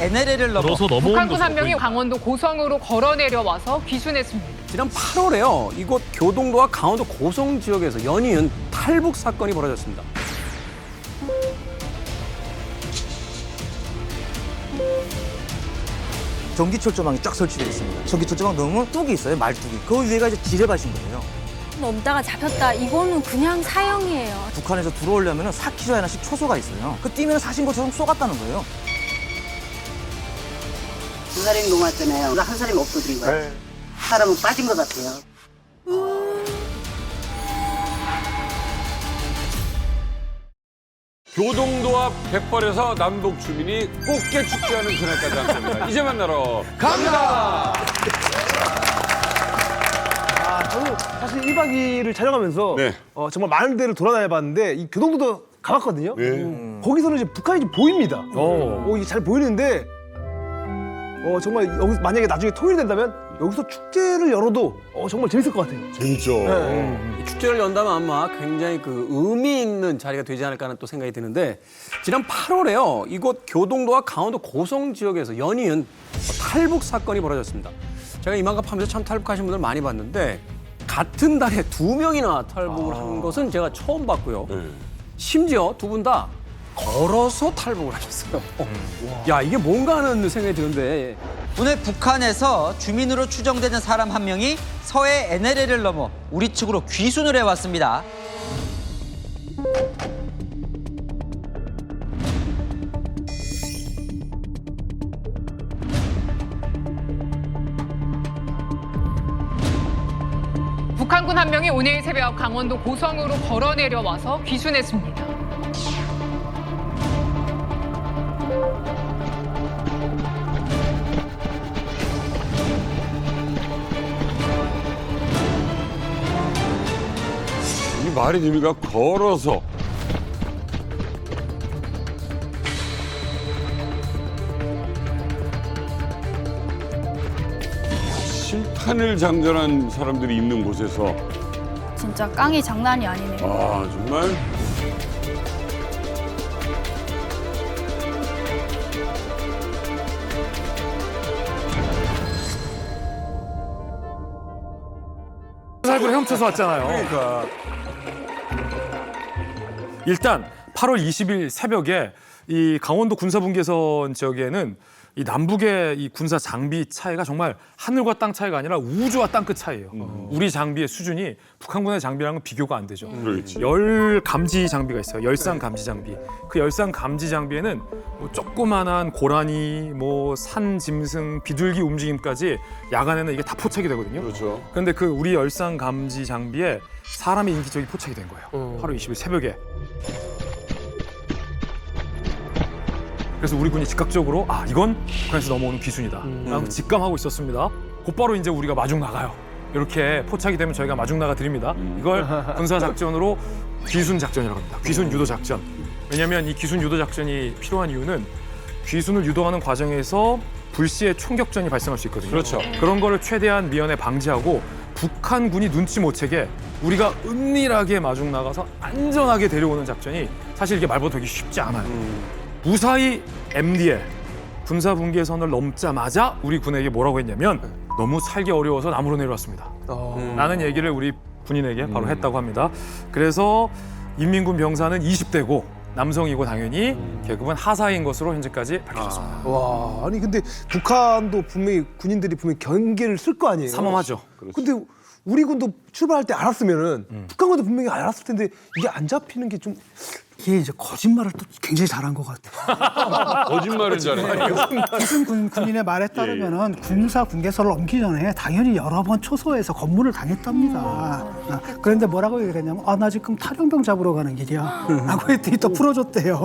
NLL을 넘어 북한군 한 명이 강원도 고성으로 걸어 내려와서 귀순했습니다. 지난 8월에요. 이곳 교동도와 강원도 고성 지역에서 연이은 탈북 사건이 벌어졌습니다. 전기철조망이 쫙 설치되어 있습니다. 전기철조망 넘으면 뚝이 있어요, 말뚝이. 그 위에가 이제 지뢰밭인 거예요. 넘다가 잡혔다. 이거는 그냥 사형이에요. 북한에서 들어오려면 4km에 하나씩 초소가 있어요. 그 뛰면 사신 것처럼 쏘갔다는 거예요. 두 사람이 넘어왔잖아요. 한 사람이 없어진 거예요. 사람은 빠진 것 같아요. 교동도와 백벌에서 남북 주민이 꽃게 축제하는 그날까지 함께합니다. 이제 만나러 갑니다. 저는 사실 1박 2일을 촬영하면서 네. 정말 많은 데를 돌아다녀봤는데 이 교동도도 가봤거든요. 거기서는 이제 북한이 좀 보입니다. 이게 잘 보이는데 정말 여기서 만약에 나중에 통일이 된다면 여기서 축제를 열어도 정말 재밌을 것 같아요. 재밌죠. 이 축제를 연다면 아마 굉장히 그 의미 있는 자리가 되지 않을까 하는 또 생각이 드는데 지난 8월에요. 이곳 교동도와 강원도 고성 지역에서 연이은 탈북 사건이 벌어졌습니다. 제가 이만갑하면서 참 탈북하신 분들 많이 봤는데 같은 달에 2명이나 탈북을 한 것은 제가 처음 봤고요. 심지어 두 분 다 걸어서 탈북을 하셨어요. 야, 이게 뭔가 하는 생각이 드는데 오늘 북한에서 주민으로 추정되는 사람 한 명이 서해 NLL을 넘어 우리 측으로 귀순을 해왔습니다. 북한군 한 명이 오늘 새벽 강원도 고성으로 걸어 내려와서 귀순했습니다. 이 말의 의미가 걸어서 심판을 장전한 사람들이 있는 곳에서 진짜 깡이 장난이 아니네요. 아 정말 살고 헤엄쳐서 왔잖아요. 그러니까 일단 8월 20일 새벽에 이 강원도 군사분계선 지역에는 이 남북의 이 군사 장비 차이가 정말 하늘과 땅 차이가 아니라 우주와 땅끝 차이예요. 우리 장비의 수준이 북한군의 장비랑은 비교가 안 되죠. 그렇지. 열 감지 장비가 있어요. 열상 감지 장비. 그 열상 감지 장비에는 뭐 조그만한 고라니, 뭐 산 짐승, 비둘기 움직임까지 야간에는 이게 다 포착이 되거든요. 그렇죠. 그런데 그 우리 열상 감지 장비에 사람의 인기척이 포착이 된 거예요. 8월 20일 새벽에. 그래서 우리 군이 즉각적으로 이건 북한에서 넘어오는 귀순이다 라고 직감하고 있었습니다. 곧바로 이제 우리가 마중 나가요. 이렇게 포착이 되면 저희가 마중 나가 드립니다. 이걸 군사작전으로 귀순 작전이라고 합니다. 귀순 유도 작전. 왜냐하면 이 귀순 유도 작전이 필요한 이유는 귀순을 유도하는 과정에서 불시에 총격전이 발생할 수 있거든요. 그렇죠. 그런 거를 최대한 미연에 방지하고 북한군이 눈치 못 채게 우리가 은밀하게 마중 나가서 안전하게 데려오는 작전이 사실 이게 말보다 되기 쉽지 않아요. 무사히 MDL 군사분계선을 넘자마자 우리 군에게 뭐라고 했냐면 너무 살기 어려워서 남으로 내려왔습니다. 라는 얘기를 우리 군인에게 바로 했다고 합니다. 그래서 인민군 병사는 20대고 남성이고 당연히 계급은 하사인 것으로 현재까지 밝혀졌습니다. 와, 아니 근데 북한도 분명히 군인들이 분명히 경계를 쓸 거 아니에요. 삼엄하죠. 근데 우리 군도 출발할 때 알았으면은 북한군도 분명히 알았을 텐데 이게 안 잡히는 게 좀 이게 이제 거짓말을 또 굉장히 잘한 것 같아요. 거짓말을 잘해. 기순 군인의 말에 따르면은 군사 분계선을 넘기 전에 당연히 여러 번 초소에서 검문을 당했답니다. 그런데 뭐라고 얘기를 했냐면 나 지금 탈영병 잡으러 가는 길이야 라고 했더니 또 풀어줬대요.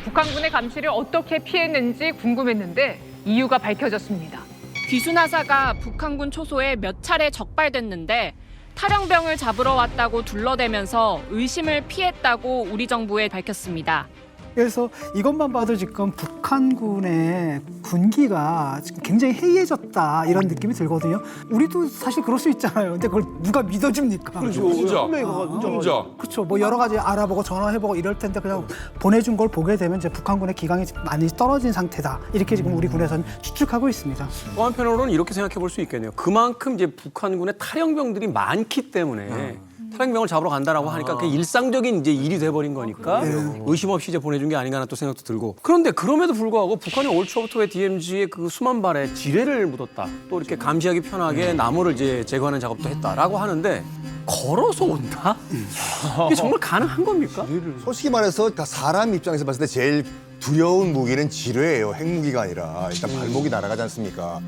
북한군의 감시를 어떻게 피했는지 궁금했는데 이유가 밝혀졌습니다. 귀순하사가 북한군 초소에 몇 차례 적발됐는데 탈영병을 잡으러 왔다고 둘러대면서 의심을 피했다고 우리 정부에 밝혔습니다. 그래서 이것만 봐도 지금 북한군의 군기가 지금 굉장히 해이해졌다 이런 느낌이 들거든요. 우리도 사실 그럴 수 있잖아요. 근데 그걸 누가 믿어줍니까? 진짜. 혼자. 그렇죠. 뭐 여러 가지 알아보고 전화해보고 이럴 텐데 그냥 보내준 걸 보게 되면 이제 북한군의 기강이 많이 떨어진 상태다. 이렇게 지금 우리 군에서는 추측하고 있습니다. 또 한편으로는 이렇게 생각해 볼 수 있겠네요. 그만큼 이제 북한군의 탈영병들이 많기 때문에 탈영병을 잡으러 간다라고 하니까 그게 일상적인 이제 일이 돼버린 거니까 의심 없이 이제 보내준 게 아닌가 하는 또 생각도 들고. 그런데 그럼에도 불구하고 북한이 올 초부터 왜 DMZ에 그 수만 발의 지뢰를 묻었다. 또 이렇게 감시하기 편하게 나무를 이제 제거하는 작업도 했다라고 하는데 걸어서 온다? 이게 정말 가능한 겁니까? 솔직히 말해서 사람 입장에서 봤을 때 제일 두려운 무기는 지뢰예요. 핵무기가 아니라 일단 발목이 날아가지 않습니까?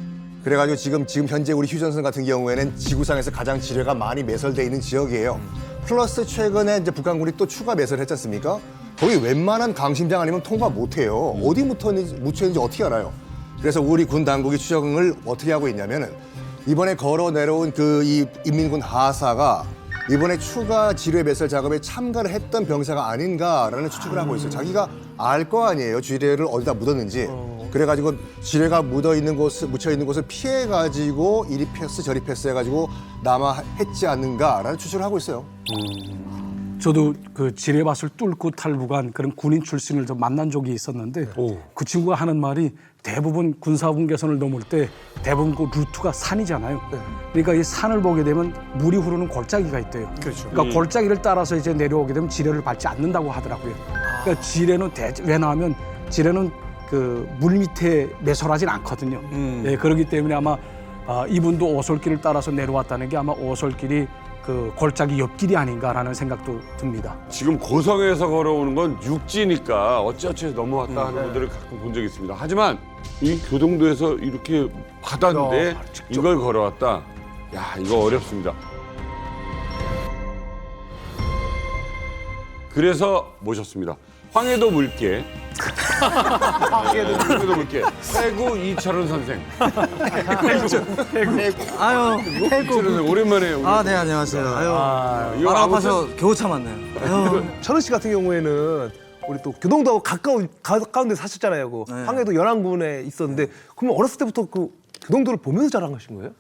그래가지고 지금 현재 우리 휴전선 같은 경우에는 지구상에서 가장 지뢰가 많이 매설돼 있는 지역이에요. 플러스 최근에 이제 북한군이 또 추가 매설을 했지 않습니까? 거기 웬만한 강심장 아니면 통과 못해요. 어디 묻혀있는지 어떻게 알아요? 그래서 우리 군 당국이 추정을 어떻게 하고 있냐면은 이번에 걸어 내려온 이 인민군 하사가 이번에 추가 지뢰 매설 작업에 참가를 했던 병사가 아닌가라는 추측을 하고 있어요. 자기가 알 거 아니에요. 지뢰를 어디다 묻었는지. 그래가지고 지뢰가 묻혀 있는 곳을 피해가지고 이리 패스 저리 패스 해가지고 남아 했지 않는가라는 추측을 하고 있어요. 저도 그 지뢰밭을 뚫고 탈북한 그런 군인 출신을 좀 만난 적이 있었는데 그 친구가 하는 말이 대부분 군사분 개선을 넘을 때 대부분 그 루트가 산이잖아요. 그러니까 이 산을 보게 되면 물이 흐르는 골짜기가 있대요. 그러니까 골짜기를 따라서 이제 내려오게 되면 지뢰를 밟지 않는다고 하더라고요. 그러니까 지뢰는 왜냐하면 지뢰는 그 물 밑에 매설하진 않거든요. 예, 그렇기 때문에 아마 이분도 오솔길을 따라서 내려왔다는 게 아마 오솔길이 그 골짜기 옆길이 아닌가라는 생각도 듭니다. 지금 고성에서 걸어오는 건 육지니까 어찌어찌 넘어왔다 하는 분들을 가끔 본 적이 있습니다. 하지만 이 교동도에서 이렇게 바다인데 이걸 걸어왔다. 야, 이거 어렵습니다. 그래서 모셨습니다. 황해도 물개. 황해도 물개. 해구 이철훈 선생. 아유, 이철훈 선생 오랜만에. 네, 안녕하세요. 아유, 이거 아파서 겨우 참았네요. 철훈 씨 같은 경우에는 우리 또 교동도하고 가까운 데 사셨잖아요. 그 황해도 연안군에 있었는데 그러면 어렸을 때부터 그 교동도를 보면서 자라가신 거예요?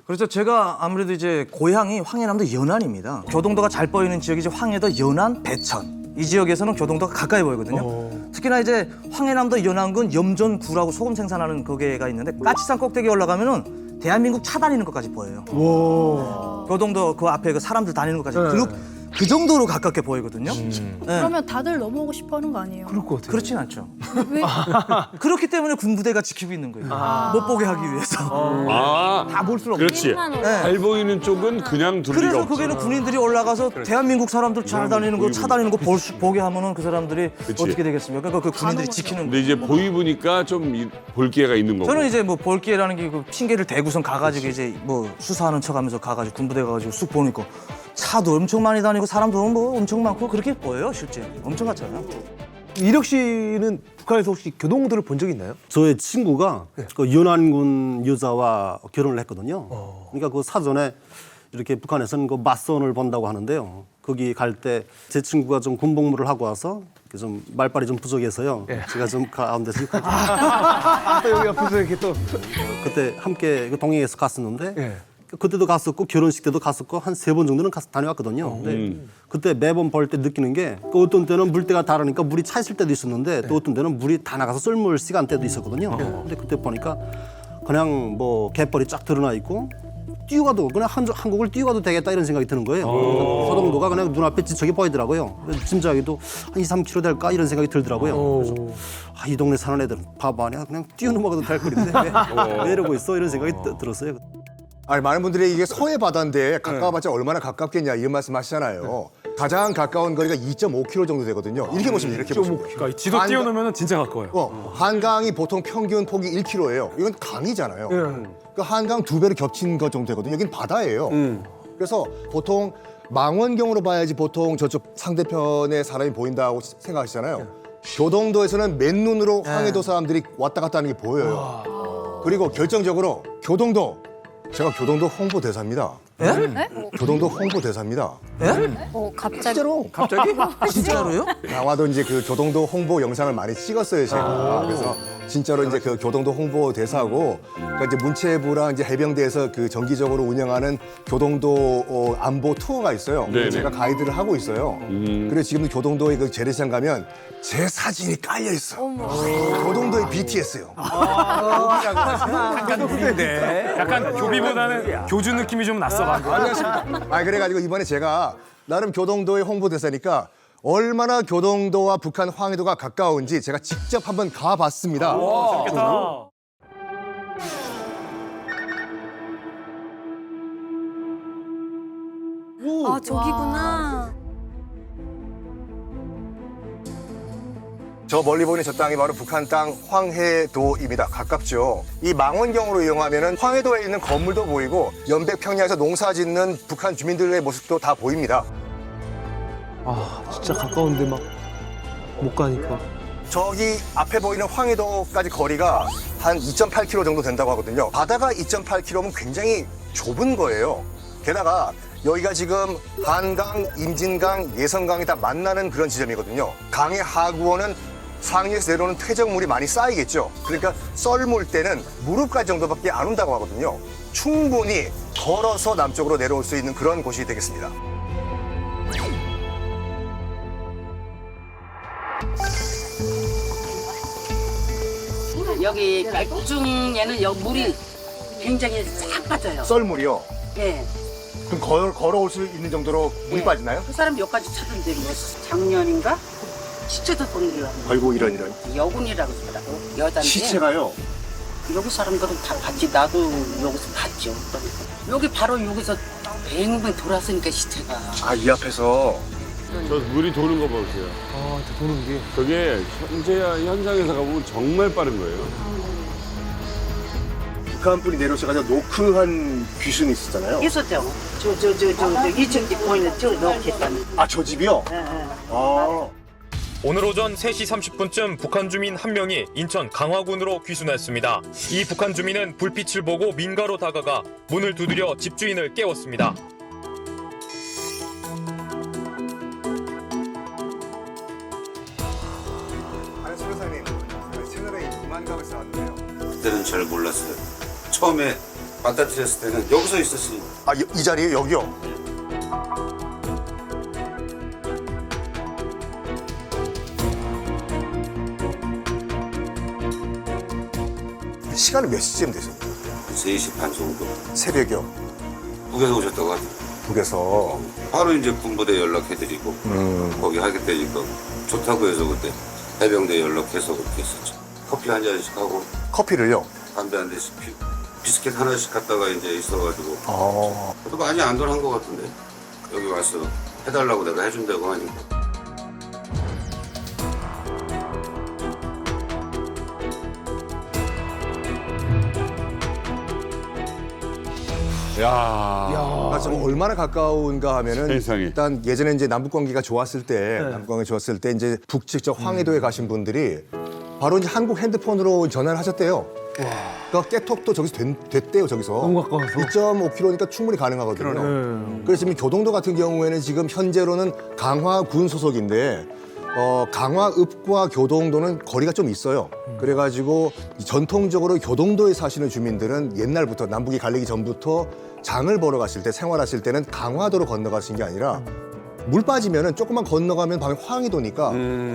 그렇죠. 제가 아무래도 이제 고향이 황해남도 연안입니다. 교동도가 잘 보이는 지역이 이제 황해도, 연안, 배천. 이 지역에서는 교동도가 가까이 보이거든요. 특히나 이제 황해남도 연안군 염전구라고 소금 생산하는 거기가 있는데 까치산 꼭대기에 올라가면은 대한민국 차 다니는 것까지 보여요. 교동도 그 앞에 그 사람들 다니는 것까지 그 정도로 가깝게 보이거든요. 그러면 다들 넘어오고 싶어 하는 거 아니에요? 그럴 것 같아요. 그렇진 않죠. 왜? 그렇기 때문에 군부대가 지키고 있는 거예요. 못 보게 하기 위해서. 다 볼 수는 없는. 그렇지. 잘 보이는 쪽은 그냥 둘 리가 그래서 없지. 거기는 군인들이 올라가서 대한민국 사람들 잘 다니는 거, 차 다니는 거 보게 하면은 그 사람들이 그치. 어떻게 되겠습니까? 그러니까 그 군인들이 지키는 근데 이제 보이니까 좀 볼 기회가 있는 거고. 저는 이제 뭐 볼 기회라는 게 그 핑계를 대고선 가가지고 이제 뭐 수사하는 척하면서 가가지고 군부대 가가지고 쑥 보니까 차도 엄청 많이 다니고 사람도 뭐 엄청 많고 그렇게 보여요 실제. 엄청 같잖아요. 이력 씨는 북한에서 혹시 교동도를 본 적 있나요? 저의 친구가 그 연안군 여자와 결혼을 했거든요. 그러니까 그 사전에 이렇게 북한에서는 그 맞선을 본다고 하는데요. 거기 갈 때 제 친구가 좀 군복무를 하고 와서 좀 말빨이 좀 부족해서요. 제가 좀 가운데서 여기 옆에서 이렇게 또 그때 함께 그 동행해서 갔었는데 그때도 갔었고 결혼식 때도 갔었고 한 3번 정도는 다녀왔거든요. 근데 그때 매번 볼 때 느끼는 게 어떤 때는 물때가 다르니까 물이 차 있을 때도 있었는데 또 어떤 때는 물이 다 나가서 썰물 시간대도 있었거든요. 근데 그때 보니까 그냥 뭐 갯벌이 쫙 드러나 있고 뛰어가도 그냥 한국을 뛰어가도 되겠다 이런 생각이 드는 거예요. 소동도가 그냥 눈앞에 지척이 보이더라고요. 짐작해도 한 2, 3km 될까 이런 생각이 들더라고요. 그래서 이 동네 사는 애들은 바보 아니야? 그냥 뛰어넘어가도 될 거리인데 왜 이러고 있어? 이런 생각이 들었어요. 아니, 많은 분들이 이게 서해 바다인데 가까워봤자 얼마나 가깝겠냐 이런 말씀 하시잖아요. 가장 가까운 거리가 2.5km 정도 되거든요. 이렇게 보시면 이렇게 보시면. 그러니까 지도 띄워놓으면 진짜 가까워요. 한강이 보통 평균 폭이 1km예요. 이건 강이잖아요. 그러니까 한강 2배로 겹친 것 정도 되거든요. 여긴 바다예요. 그래서 보통 망원경으로 봐야지 보통 저쪽 상대편에 사람이 보인다고 생각하시잖아요. 교동도에서는 맨눈으로 황해도 사람들이 왔다 갔다 하는 게 보여요. 그리고 결정적으로 교동도, 제가 교동도 홍보대사입니다. 교동도 홍보대사입니다. 갑자기. 진짜로? 갑자기? 진짜로요? 나와도 이제 그 교동도 홍보 영상을 많이 찍었어요, 제가. 그래서 진짜로 이제 그 교동도 홍보 대사고, 그러니까 이제 문체부랑 이제 해병대에서 그 정기적으로 운영하는 교동도 안보 투어가 있어요. 네네. 제가 가이드를 하고 있어요. 그래서 지금 교동도에 그 재래시장 가면 제 사진이 깔려 있어. 교동도의 BTS요. 약간 교비보다는 교주 느낌이 좀 났어 방금. 아, 그래가지고 이번에 제가 나름 교동도의 홍보대사니까 얼마나 교동도와 북한 황해도가 가까운지 제가 직접 한번 가봤습니다. 재밌겠다. 아, 저기구나. 저 멀리 보이는 저 땅이 바로 북한 땅 황해도입니다. 가깝죠. 이 망원경으로 이용하면 황해도에 있는 건물도 보이고 연백평야에서 농사 짓는 북한 주민들의 모습도 다 보입니다. 아 진짜 가까운데 막 못 가니까. 저기 앞에 보이는 황해도까지 거리가 한 2.8km 정도 된다고 하거든요. 바다가 2.8km면 굉장히 좁은 거예요. 게다가 여기가 지금 한강, 임진강, 예성강이 다 만나는 그런 지점이거든요. 강의 하구원은 상류에서 내려오는 퇴적물이 많이 쌓이겠죠. 그러니까 썰물 때는 무릎까지 정도밖에 안 온다고 하거든요. 충분히 걸어서 남쪽으로 내려올 수 있는 그런 곳이 되겠습니다. 여기 깔중에는 여기 물이 굉장히 싹 빠져요. 썰물이요? 예. 그럼 걸어올 수 있는 정도로 물이 빠지나요? 그 사람 여기까지 찾은데 뭐 작년인가? 시체도 보내려고. 아이고 이런. 여군이라고 그러더라고. 여자인데. 시체가요? 여기 사람들은 다 봤지. 나도 여기서 봤죠. 여기 바로 여기서 뱅뱅 돌았으니까 시체가. 아, 이 앞에서. 저 물이 도는 거 보세요. 아 도는 게. 저게 현장에서 가보면 정말 빠른 거예요. 북한분이 내려오셔가지고 노크한 귀순이 있었잖아요. 있었죠. 저 2층 집 보이는 저 넣겠다는. 아, 저 집이요? 예. 아. 오늘 오전 3시 30분쯤 북한 주민 한 명이 인천 강화군으로 귀순했습니다. 이 북한 주민은 불빛을 보고 민가로 다가가 문을 두드려 집주인을 깨웠습니다. 안수 교사님, 채널A 이만갑에서 왔는데요. 그때는 잘 몰랐어요. 처음에 받아들였을 때는 여기서 있었으니까. 아, 이 자리에 여기요? 시간은 몇 시쯤 되셨나요? 3시 반 정도. 새벽이요? 북에서 오셨다고 하죠. 북에서? 바로 이제 군부대 연락해드리고 거기 하겠다니까 좋다고 해서 그때 해병대 연락해서 그렇게 했었죠. 커피 한 잔씩 하고. 커피를요? 담배 한 대씩 피우고. 비스킷 하나씩 갖다가 이제 있어가지고. 아. 그래도 많이 안전한 것 같은데. 여기 와서 해달라고 내가 해준다고 하니까. 아, 좀 얼마나 가까운가 하면은 세상에. 일단 예전에 이제 남북 관계가 좋았을 때, 이제 북측 황해도에 가신 분들이 바로 이제 한국 핸드폰으로 전화를 하셨대요. 그러니까 깨톡도 저기서 됐대요, 저기서. 너무 가까워서. 2.5km니까 충분히 가능하거든요. 그래서 지금 교동도 같은 경우에는 지금 현재로는 강화군 소속인데 강화읍과 교동도는 거리가 좀 있어요. 그래가지고 전통적으로 교동도에 사시는 주민들은 옛날부터 남북이 갈리기 전부터 장을 보러 가실 때 생활하실 때는 강화도로 건너가신 게 아니라 물 빠지면은 조금만 건너가면 밤에 황해도니까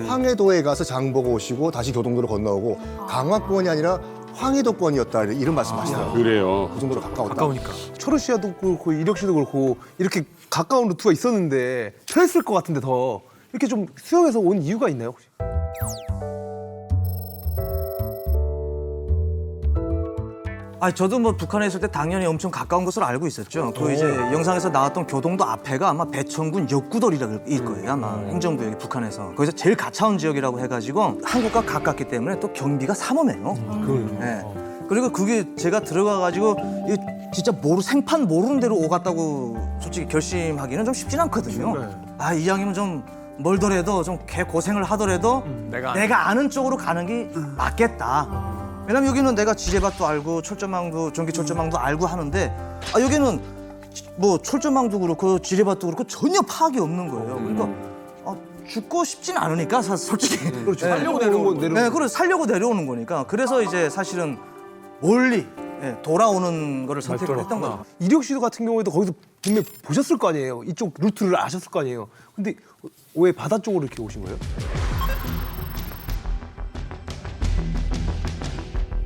황해도에 가서 장 보고 오시고 다시 교동도로 건너오고 강화권이 아니라 황해도권이었다 이런 말씀하시더라고요. 그래요. 그 정도로 가까웠다. 가까우니까. 철호시야도 그렇고 이력시도 그렇고 이렇게 가까운 루트가 있었는데 편했을 것 같은데 더 이렇게 좀 수영해서 온 이유가 있나요 혹시? 아, 저도 뭐 북한에 있을 때 당연히 엄청 가까운 것으로 알고 있었죠. 그 이제 영상에서 나왔던 교동도 앞에가 아마 배천군 역구돌일 거예요. 아마 행정구역이 북한에서. 거기서 제일 가까운 지역이라고 해가지고 한국과 가깝기 때문에 또 경비가 삼엄해요. 네. 그리고 그게 제가 들어가가지고 이게 진짜 생판 모르는 대로 오갔다고 솔직히 결심하기는 좀 쉽진 않거든요. 아, 이왕이면 좀 멀더라도 좀 개 고생을 하더라도 내가 아는 쪽으로 가는 게 맞겠다. 왜냐면 여기는 내가 지제밭도 알고 철조망도 전기 철조망도 알고 하는데 여기는 뭐 철조망도 그렇고 지뢰밭도 그렇고 전혀 파악이 없는 거예요. 그러니까 죽고 싶진 않으니까 솔직히 그렇죠. 네. 살려고 내려오는 거. 네, 그래 살려고 내려오는 거니까. 그래서 이제 사실은 멀리 돌아오는 거를 선택을 했던 거죠. 이력 씨도 같은 경우에도 거기서 분명 보셨을 거 아니에요. 이쪽 루트를 아셨을 거 아니에요. 근데 왜 바다 쪽으로 이렇게 오신 거예요?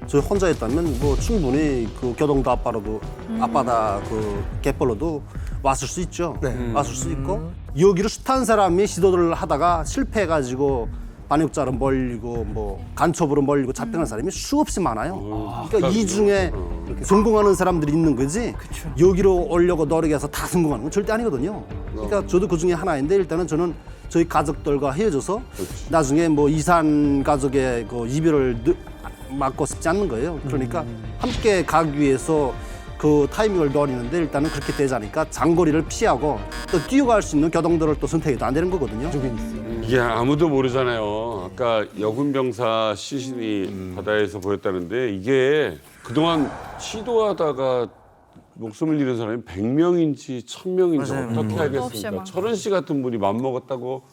저 혼자 했다면 뭐 충분히 그 교동도 앞바다 그 갯벌로도 왔을 수 있죠. 왔을 수 있고 여기로 숱한 사람이 시도를 하다가 실패해가지고 반역자로 몰리고 뭐 간첩으로 몰리고 잡혀간 사람이 수없이 많아요. 그러니까 이 중에 성공하는 사람들이 있는 거지. 여기로 오려고 노력해서 다 성공하는 건 절대 아니거든요. 그러니까 저도 그 중에 하나인데 일단은 저는 저희 가족들과 헤어져서 나중에 뭐 이산 가족의 그 이별을 막고 싶지 않는 거예요. 그러니까 함께 가기 위해서 그 타이밍을 노리는데 일단은 그렇게 되자니까 장거리를 피하고 또 뛰어갈 수 있는 교동도를 또 선택해도 안 되는 거거든요. 이게 아무도 모르잖아요. 아까 여군병사 시신이 바다에서 보였다는데 이게 그동안 시도하다가 목숨을 잃은 사람이 100명인지 1000명인지 맞아요. 어떻게 알겠습니까? 철원 씨 같은 분이 맘먹었다고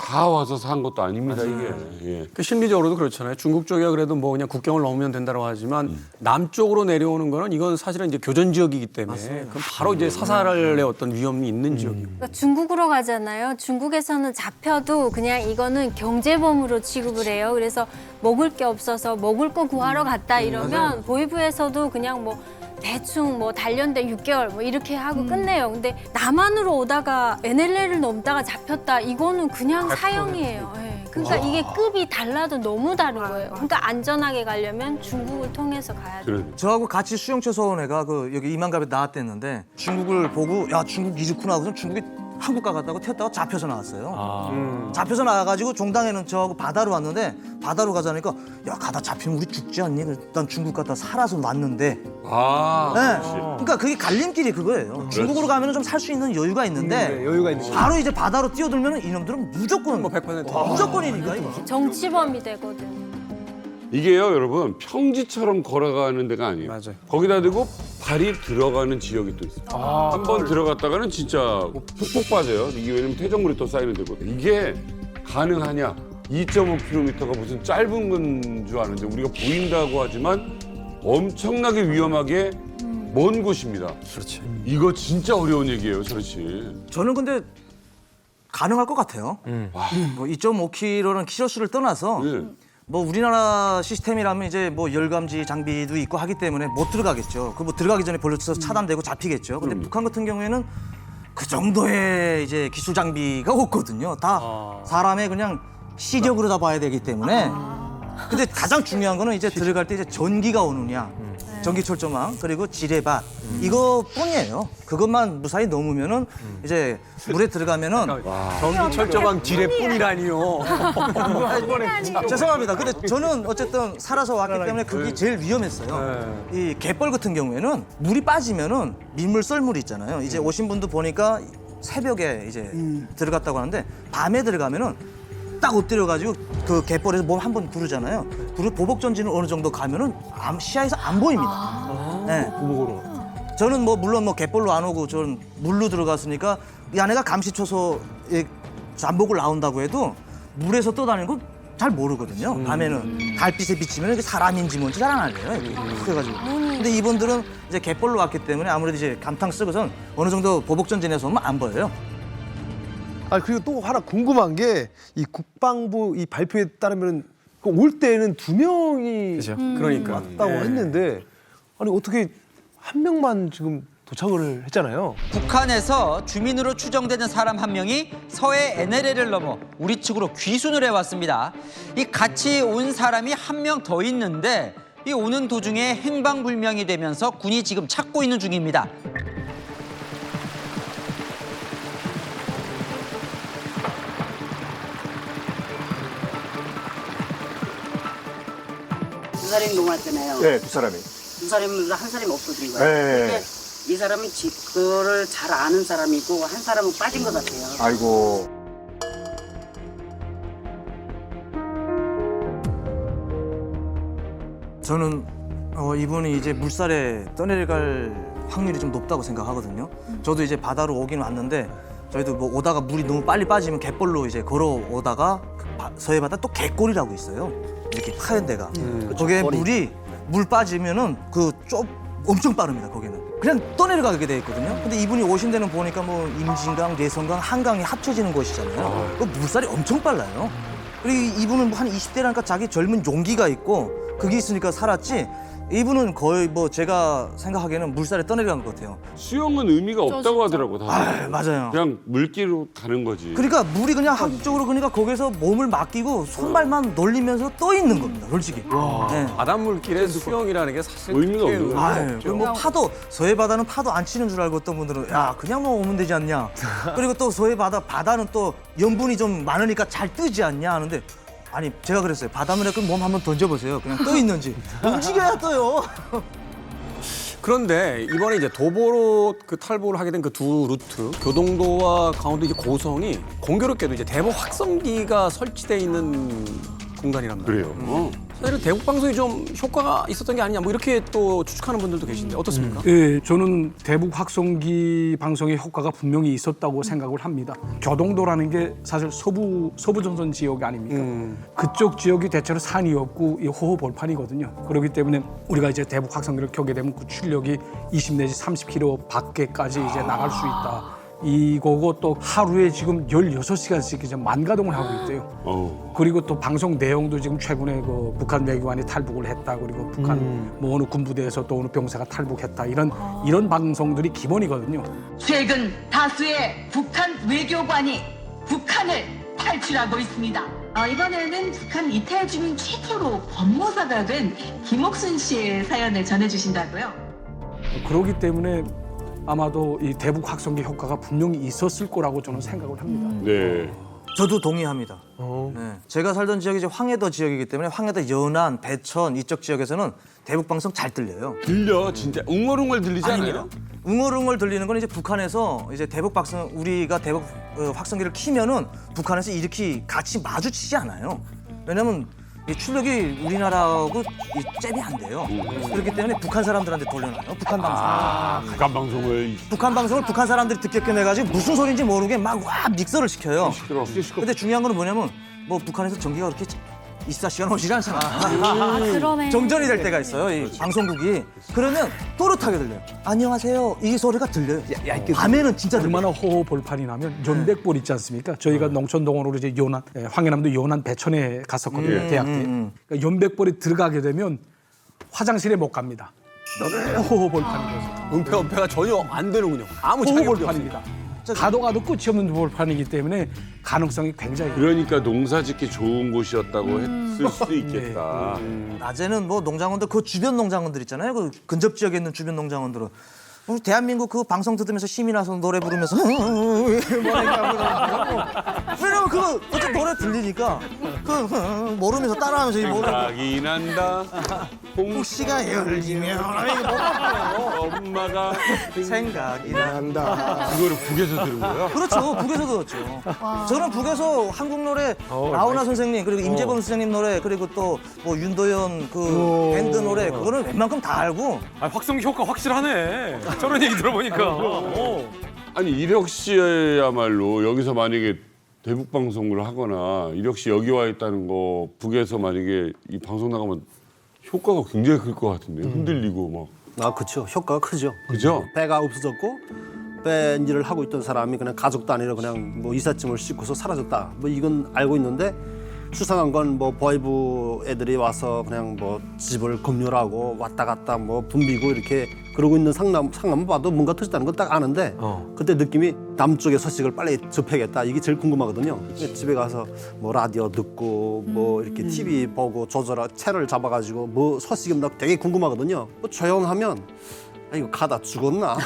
다 와서 산 것도 아닙니다, 이게. 예. 그 심리적으로도 그렇잖아요. 중국 쪽이야 그래도 뭐 그냥 국경을 넘으면 된다고 하지만 남쪽으로 내려오는 거는 이건 사실은 이제 교전 지역이기 때문에 그럼 바로 이제 사살의 어떤 위험이 있는 지역이고. 그러니까 중국으로 가잖아요. 중국에서는 잡혀도 그냥 이거는 경제범으로 취급을 해요. 그래서 먹을 게 없어서 먹을 거 구하러 갔다 이러면 보이부에서도 그냥 뭐 대충 뭐 단련된 6개월 뭐 이렇게 하고 끝내요. 근데 남한으로 오다가 NLL을 넘다가 잡혔다 이거는 그냥 사형이에요. 네. 그러니까 이게 급이 달라도 너무 다른 거예요. 그러니까 안전하게 가려면 중국을 통해서 가야 돼요. 저하고 같이 수영최소원 애가 그 여기 이만갑에 나왔댔는데 중국을 보고 야 중국 이렇구나 하고서 중국이 한국 가겠다고 튀었다가 잡혀서 나왔어요. 잡혀서 나와가지고 종당에는 저하고 바다로 왔는데 바다로 가자니까 야 가다 잡히면 우리 죽지 않니? 난 중국 갔다 살아서 왔는데. 네. 그러니까 그게 갈림길이 그거예요. 중국으로 가면 좀 살 수 있는 여유가 있는데 여유가 있는 바로 이제 바다로 뛰어들면 이놈들은 무조건 뭐 100% 무조건이니까 이거. 정치범이 되거든. 이게요, 여러분, 평지처럼 걸어가는 데가 아니에요. 맞아요. 거기다 대고 발이 들어가는 지역이 또 있어요. 한 번 들어갔다가는 진짜 푹푹 빠져요. 이게 왜냐면 퇴적물이 또 쌓이는 데거든요. 이게 가능하냐? 2.5km가 무슨 짧은 건 줄 아는데 우리가 보인다고 하지만 엄청나게 위험하게 먼 곳입니다. 그렇지. 이거 진짜 어려운 얘기예요, 철원 씨. 저는 근데 가능할 것 같아요. 뭐 2.5km라는 키로수를 떠나서 뭐 우리나라 시스템이라면 이제 뭐 열감지 장비도 있고 하기 때문에 못 들어가겠죠. 그 뭐 들어가기 전에 벌써 차단되고 잡히겠죠. 근데 북한 같은 경우에는 그 정도의 이제 기술 장비가 없거든요. 다 사람의 그냥 시력으로 다 봐야 되기 때문에. 근데 가장 중요한 거는 이제 들어갈 때 이제 전기가 오느냐, 전기 철조망 그리고 지뢰밭 이거뿐이에요. 그것만 무사히 넘으면은 이제 물에 들어가면은 전기 철조망 지뢰뿐이라니요. 죄송합니다. 근데 저는 어쨌든 살아서 왔기 때문에 그게 제일 위험했어요. 이 갯벌 같은 경우에는 물이 빠지면은 민물 썰물이 있잖아요. 이제 오신 분도 보니까 새벽에 이제 들어갔다고 하는데 밤에 들어가면은 딱 엎드려가지고 그 갯벌에서 몸 한 번 구르잖아요. 그리고 보복 전진을 어느 정도 가면은 시야에서 안 보입니다. 네. 보복으로. 저는 뭐 물론 뭐 갯벌로 안 오고 저는 물로 들어갔으니까 이 안에가 감시초소에 잠복을 나온다고 해도 물에서 떠다니는 건 잘 모르거든요. 밤에는 달빛에 비치면 이게 사람인지 뭔지 잘 안 알려요. 그래가지고. 근데 이분들은 이제 갯벌로 왔기 때문에 아무래도 이제 감탕 쓰고선 어느 정도 보복 전진해서 오면 안 보여요. 아 그리고 또 하나 궁금한 게 이 국방부 이 발표에 따르면 올 때는 2명이 그죠. 그러니까. 왔다고 했는데 아니 어떻게 한 명만 지금 도착을 했잖아요. 북한에서 주민으로 추정되는 사람 한 명이 서해 NLL을 넘어 우리 측으로 귀순을 해왔습니다. 이 같이 온 사람이 한 명 더 있는데 이 오는 도중에 행방불명이 되면서 군이 지금 찾고 있는 중입니다. 두 사람이 넘어왔잖아요. 네, 두 사람이. 두 사람은 한 사람이 없어진 거예요. 네. 근데 이 사람이 그거를 잘 아는 사람이고 한 사람은 빠진 것 같아요. 아이고. 저는 이분이 이제 물살에 떠내려갈 확률이 좀 높다고 생각하거든요. 저도 이제 바다로 오긴 왔는데 저희도 뭐 오다가 물이 너무 빨리 빠지면 갯벌로 이제 걸어오다가 서해 바다 또 갯골이라고 있어요. 이렇게 하얀 데가. 거기에 물 빠지면은 엄청 빠릅니다. 거기는 그냥 떠내려가게 돼 있거든요. 근데 이분이 오신 데는 보니까 뭐 임진강, 내성강, 한강이 합쳐지는 곳이잖아요. 그 물살이 엄청 빨라요. 그리고 이분은 한 20대라니까 자기 젊은 용기가 있고 그게 있으니까 살았지. 이분은 거의 뭐 제가 생각하기에는 물살에 떠내려간 것 같아요. 수영은 의미가 없다고 하더라고. 맞아요. 그냥 물기로 가는 거지. 그러니까 물이 그냥 한쪽으로 그러니까 거기서 몸을 맡기고 손발만 놀리면서 떠 있는 겁니다. 솔직히. 네. 바닷물길에 수영이라는 게 사실 의미가 없는 거죠. 뭐 파도 서해 바다는 파도 안 치는 줄 알고 어떤 분들은 야 그냥 뭐 오면 되지 않냐. 그리고 또 서해 바다는 또 염분이 좀 많으니까 잘 뜨지 않냐 하는데. 아니 제가 그랬어요. 바닷물에 그 몸 한번 던져보세요. 그냥 떠 있는지 움직여야 떠요. 그런데 이번에 이제 도보로 그 탈북을 하게 된 그 두 루트 교동도와 강원도 이제 고성이 공교롭게도 이제 대북 확성기가 설치돼 있는 공간이란 말이에요. 그래요. 사실은 대북 방송이 좀 효과가 있었던 게 아니냐 뭐 이렇게 또 추측하는 분들도 계신데 어떻습니까? 예, 저는 대북 확성기 방송의 효과가 분명히 있었다고 생각을 합니다. 교동도라는 게 사실 서부 전선 지역 아닙니까? 그쪽 지역이 대체로 산이 없고 이 호호 벌판이거든요. 그렇기 때문에 우리가 이제 대북 확성기를 켜게 되면 그 출력이 20 내지 30km 밖에까지 이제 나갈 수 있다. 이거고 또 하루에 지금 16시간씩 이제 만가동을 하고 있대요. 그리고 또 방송 내용도 지금 최근에 그 북한 외교관이 탈북을 했다. 그리고 북한 뭐 어느 군부대에서 또 어느 병사가 탈북했다. 이런 방송들이 기본이거든요. 최근 다수의 북한 외교관이 북한을 탈출하고 있습니다. 이번에는 북한 이탈 주민 최초로 법무사가 된 김옥순 씨의 사연을 전해주신다고요? 그렇기 때문에 아마도 이 대북 확성기 효과가 분명히 있었을 거라고 저는 생각을 합니다. 네. 저도 동의합니다. 네. 제가 살던 지역이 이제 황해도 지역이기 때문에 황해도 연안, 배천 이쪽 지역에서는 대북 방송 잘 들려요. 들려 진짜 웅얼웅얼 들리지 않아요? 웅얼웅얼 들리는 건 이제 북한에서 이제 대북 방송 우리가 대북 확성기를 키면은 북한에서 이렇게 같이 마주치지 않아요. 왜냐면 이 출력이 우리나라하고 잽이 안 돼요. 그렇기 때문에 북한 사람들한테 돌려놔요. 북한 방송. 북한 방송을. 북한 방송을 북한 사람들이 듣게끔 해가지고 무슨 소리인지 모르게 막 믹서를 시켜요. 근데 중요한 건 뭐냐면 뭐 북한에서 전기가 그렇게 24시간 오지 않잖아. 그러네. 정전이 될 때가 있어요. 이 방송국이. 그러면 또렷하게 들려요. 안녕하세요. 이 소리가 들려요. 밤에는 진짜 들려요. 얼마나 호호 벌판이 나면 연백벌 있지 않습니까? 저희가 농촌동원으로 이제 황해남도 연안 배천에 갔었거든요. 대학 때. 그러니까 연백벌이 들어가게 되면 화장실에 못 갑니다. 호호 벌판이거든요. 은폐가 전혀 안 되는군요. 아무 호호 자격이 벌판입니다. 가도 끝이 없는 벌판이기 때문에 가능성이 굉장히 그러니까 농사짓기 좋은 곳이었다고 했을 수도 있겠다. 낮에는 뭐 농장원들 그 주변 농장원들 있잖아요. 그 근접 지역에 있는 주변 농장원들은 우리 대한민국 그 방송 들으면서 힘이 나서 노래 부르면서 왜냐면 그거 어차피 노래 들리니까 그 모르면서 따라하면서 이 노래 생각이 난다. 혹시가 열리면 엄마가 생각이 난다. 그거를 북에서 들은 거야? 그렇죠. 북에서 들었죠. 저는 북에서 한국 노래 라우나 선생님 그리고 임재범 선생님 노래 그리고 또 뭐 윤도현 그 밴드 노래 그거는 웬만큼 다 알고. 확성기 효과 확실하네. 저런 얘기 들어보니까. 아니 이력 씨야말로 여기서 만약에 대북 방송을 하거나 이력 씨 여기 와 있다는 거 북에서 만약에 이 방송 나가면 효과가 굉장히 클 것 같은데 흔들리고 막. 그렇죠. 효과가 크죠. 그죠? 배가 없어졌고 배 일을 하고 있던 사람이 그냥 가족도 아니라 그냥 뭐 이삿짐을 싣고서 사라졌다. 뭐 이건 알고 있는데 수상한 건 뭐 보이부 애들이 와서 그냥 뭐 집을 검열하고 왔다 갔다 뭐 붐비고 이렇게 그러고 있는 상황만 봐도 뭔가 터졌다는 건 딱 아는데 그때 느낌이 남쪽의 소식을 빨리 접해야겠다. 이게 제일 궁금하거든요. 집에 가서 뭐 라디오 듣고 뭐 이렇게 TV 보고 채를 잡아가지고 뭐 소식이 나 되게 궁금하거든요. 뭐 조용하면 이거 가다 죽었나?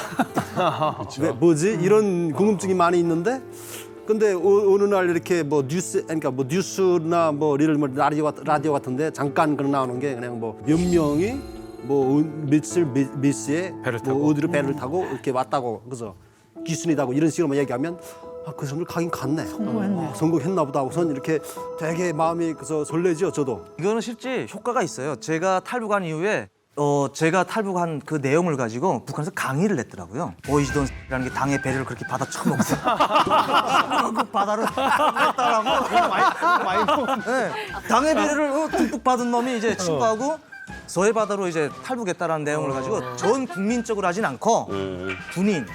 왜 뭐지? 이런 궁금증이 많이 있는데 근데 어느 날 이렇게 뭐 그러니까 뭐 뉴스나 뭐 라디오 같은데 잠깐 그런 나오는 게 그냥 뭐 몇 명이 뭐 며칠 몇 시에 뭐 어디로 배를 타고 이렇게 왔다고 그래서 기순이다고 이런 식으로만 얘기하면 그 사람들 가긴 갔네. 성공했나 보다 하고선 이렇게 되게 마음이 그래서 설레죠 저도. 이거는 실제 효과가 있어요. 제가 탈북한 이후에 제가 탈북한 그 내용을 가지고 북한에서 강의를 냈더라고요. 이지돈이라는 게 당의 배를 그렇게 받아 처먹고 그 바다를 했다라고. 네, 당의 배를 듬뿍 받은 놈이 이제 친구하고 서해 바다로 이제 탈북했다라는 내용을 가지고 전 국민적으로 하진 않고 군인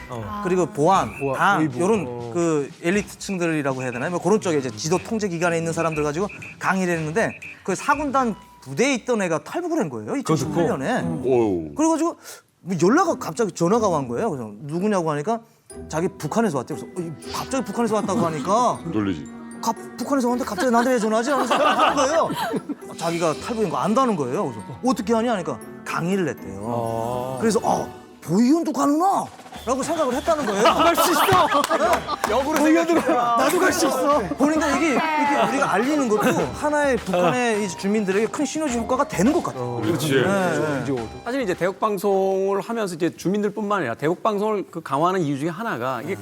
그리고 보안, 당 이런 그 엘리트층들이라고 해야 되나요? 뭐 그런 쪽에 이제 지도 통제 기관에 있는 사람들 가지고 강의를 했는데 그 4군단 부대에 있던 애가 탈북을 한 거예요. 2018년에. 그래가지고 연락가 갑자기 전화가 온 거예요. 그래서 누구냐고 하니까 자기 북한에서 왔대요. 그래서 갑자기 북한에서 왔다고 하니까 놀리지. 북한에서 왔는데 갑자기 나한테 왜 전화하지? 하면서 하는 거예요. 자기가 탈북인 거 안다는 거예요. 그래서 어떻게 하냐 하니까 강의를 했대요. 그래서 보이연도 가는구나 라고 생각을 했다는 거예요. 갈 수 있어. 역으로 보이연도 나도 갈 수 있어. 그러니까 이게 우리가 알리는 것도 하나의 북한의 이 주민들에게 큰 시너지 효과가 되는 것 같아요. 그렇지. 사실 이제 대북 방송을 하면서 이제 주민들뿐만 아니라 대북 방송을 그 강화하는 이유 중에 하나가 이게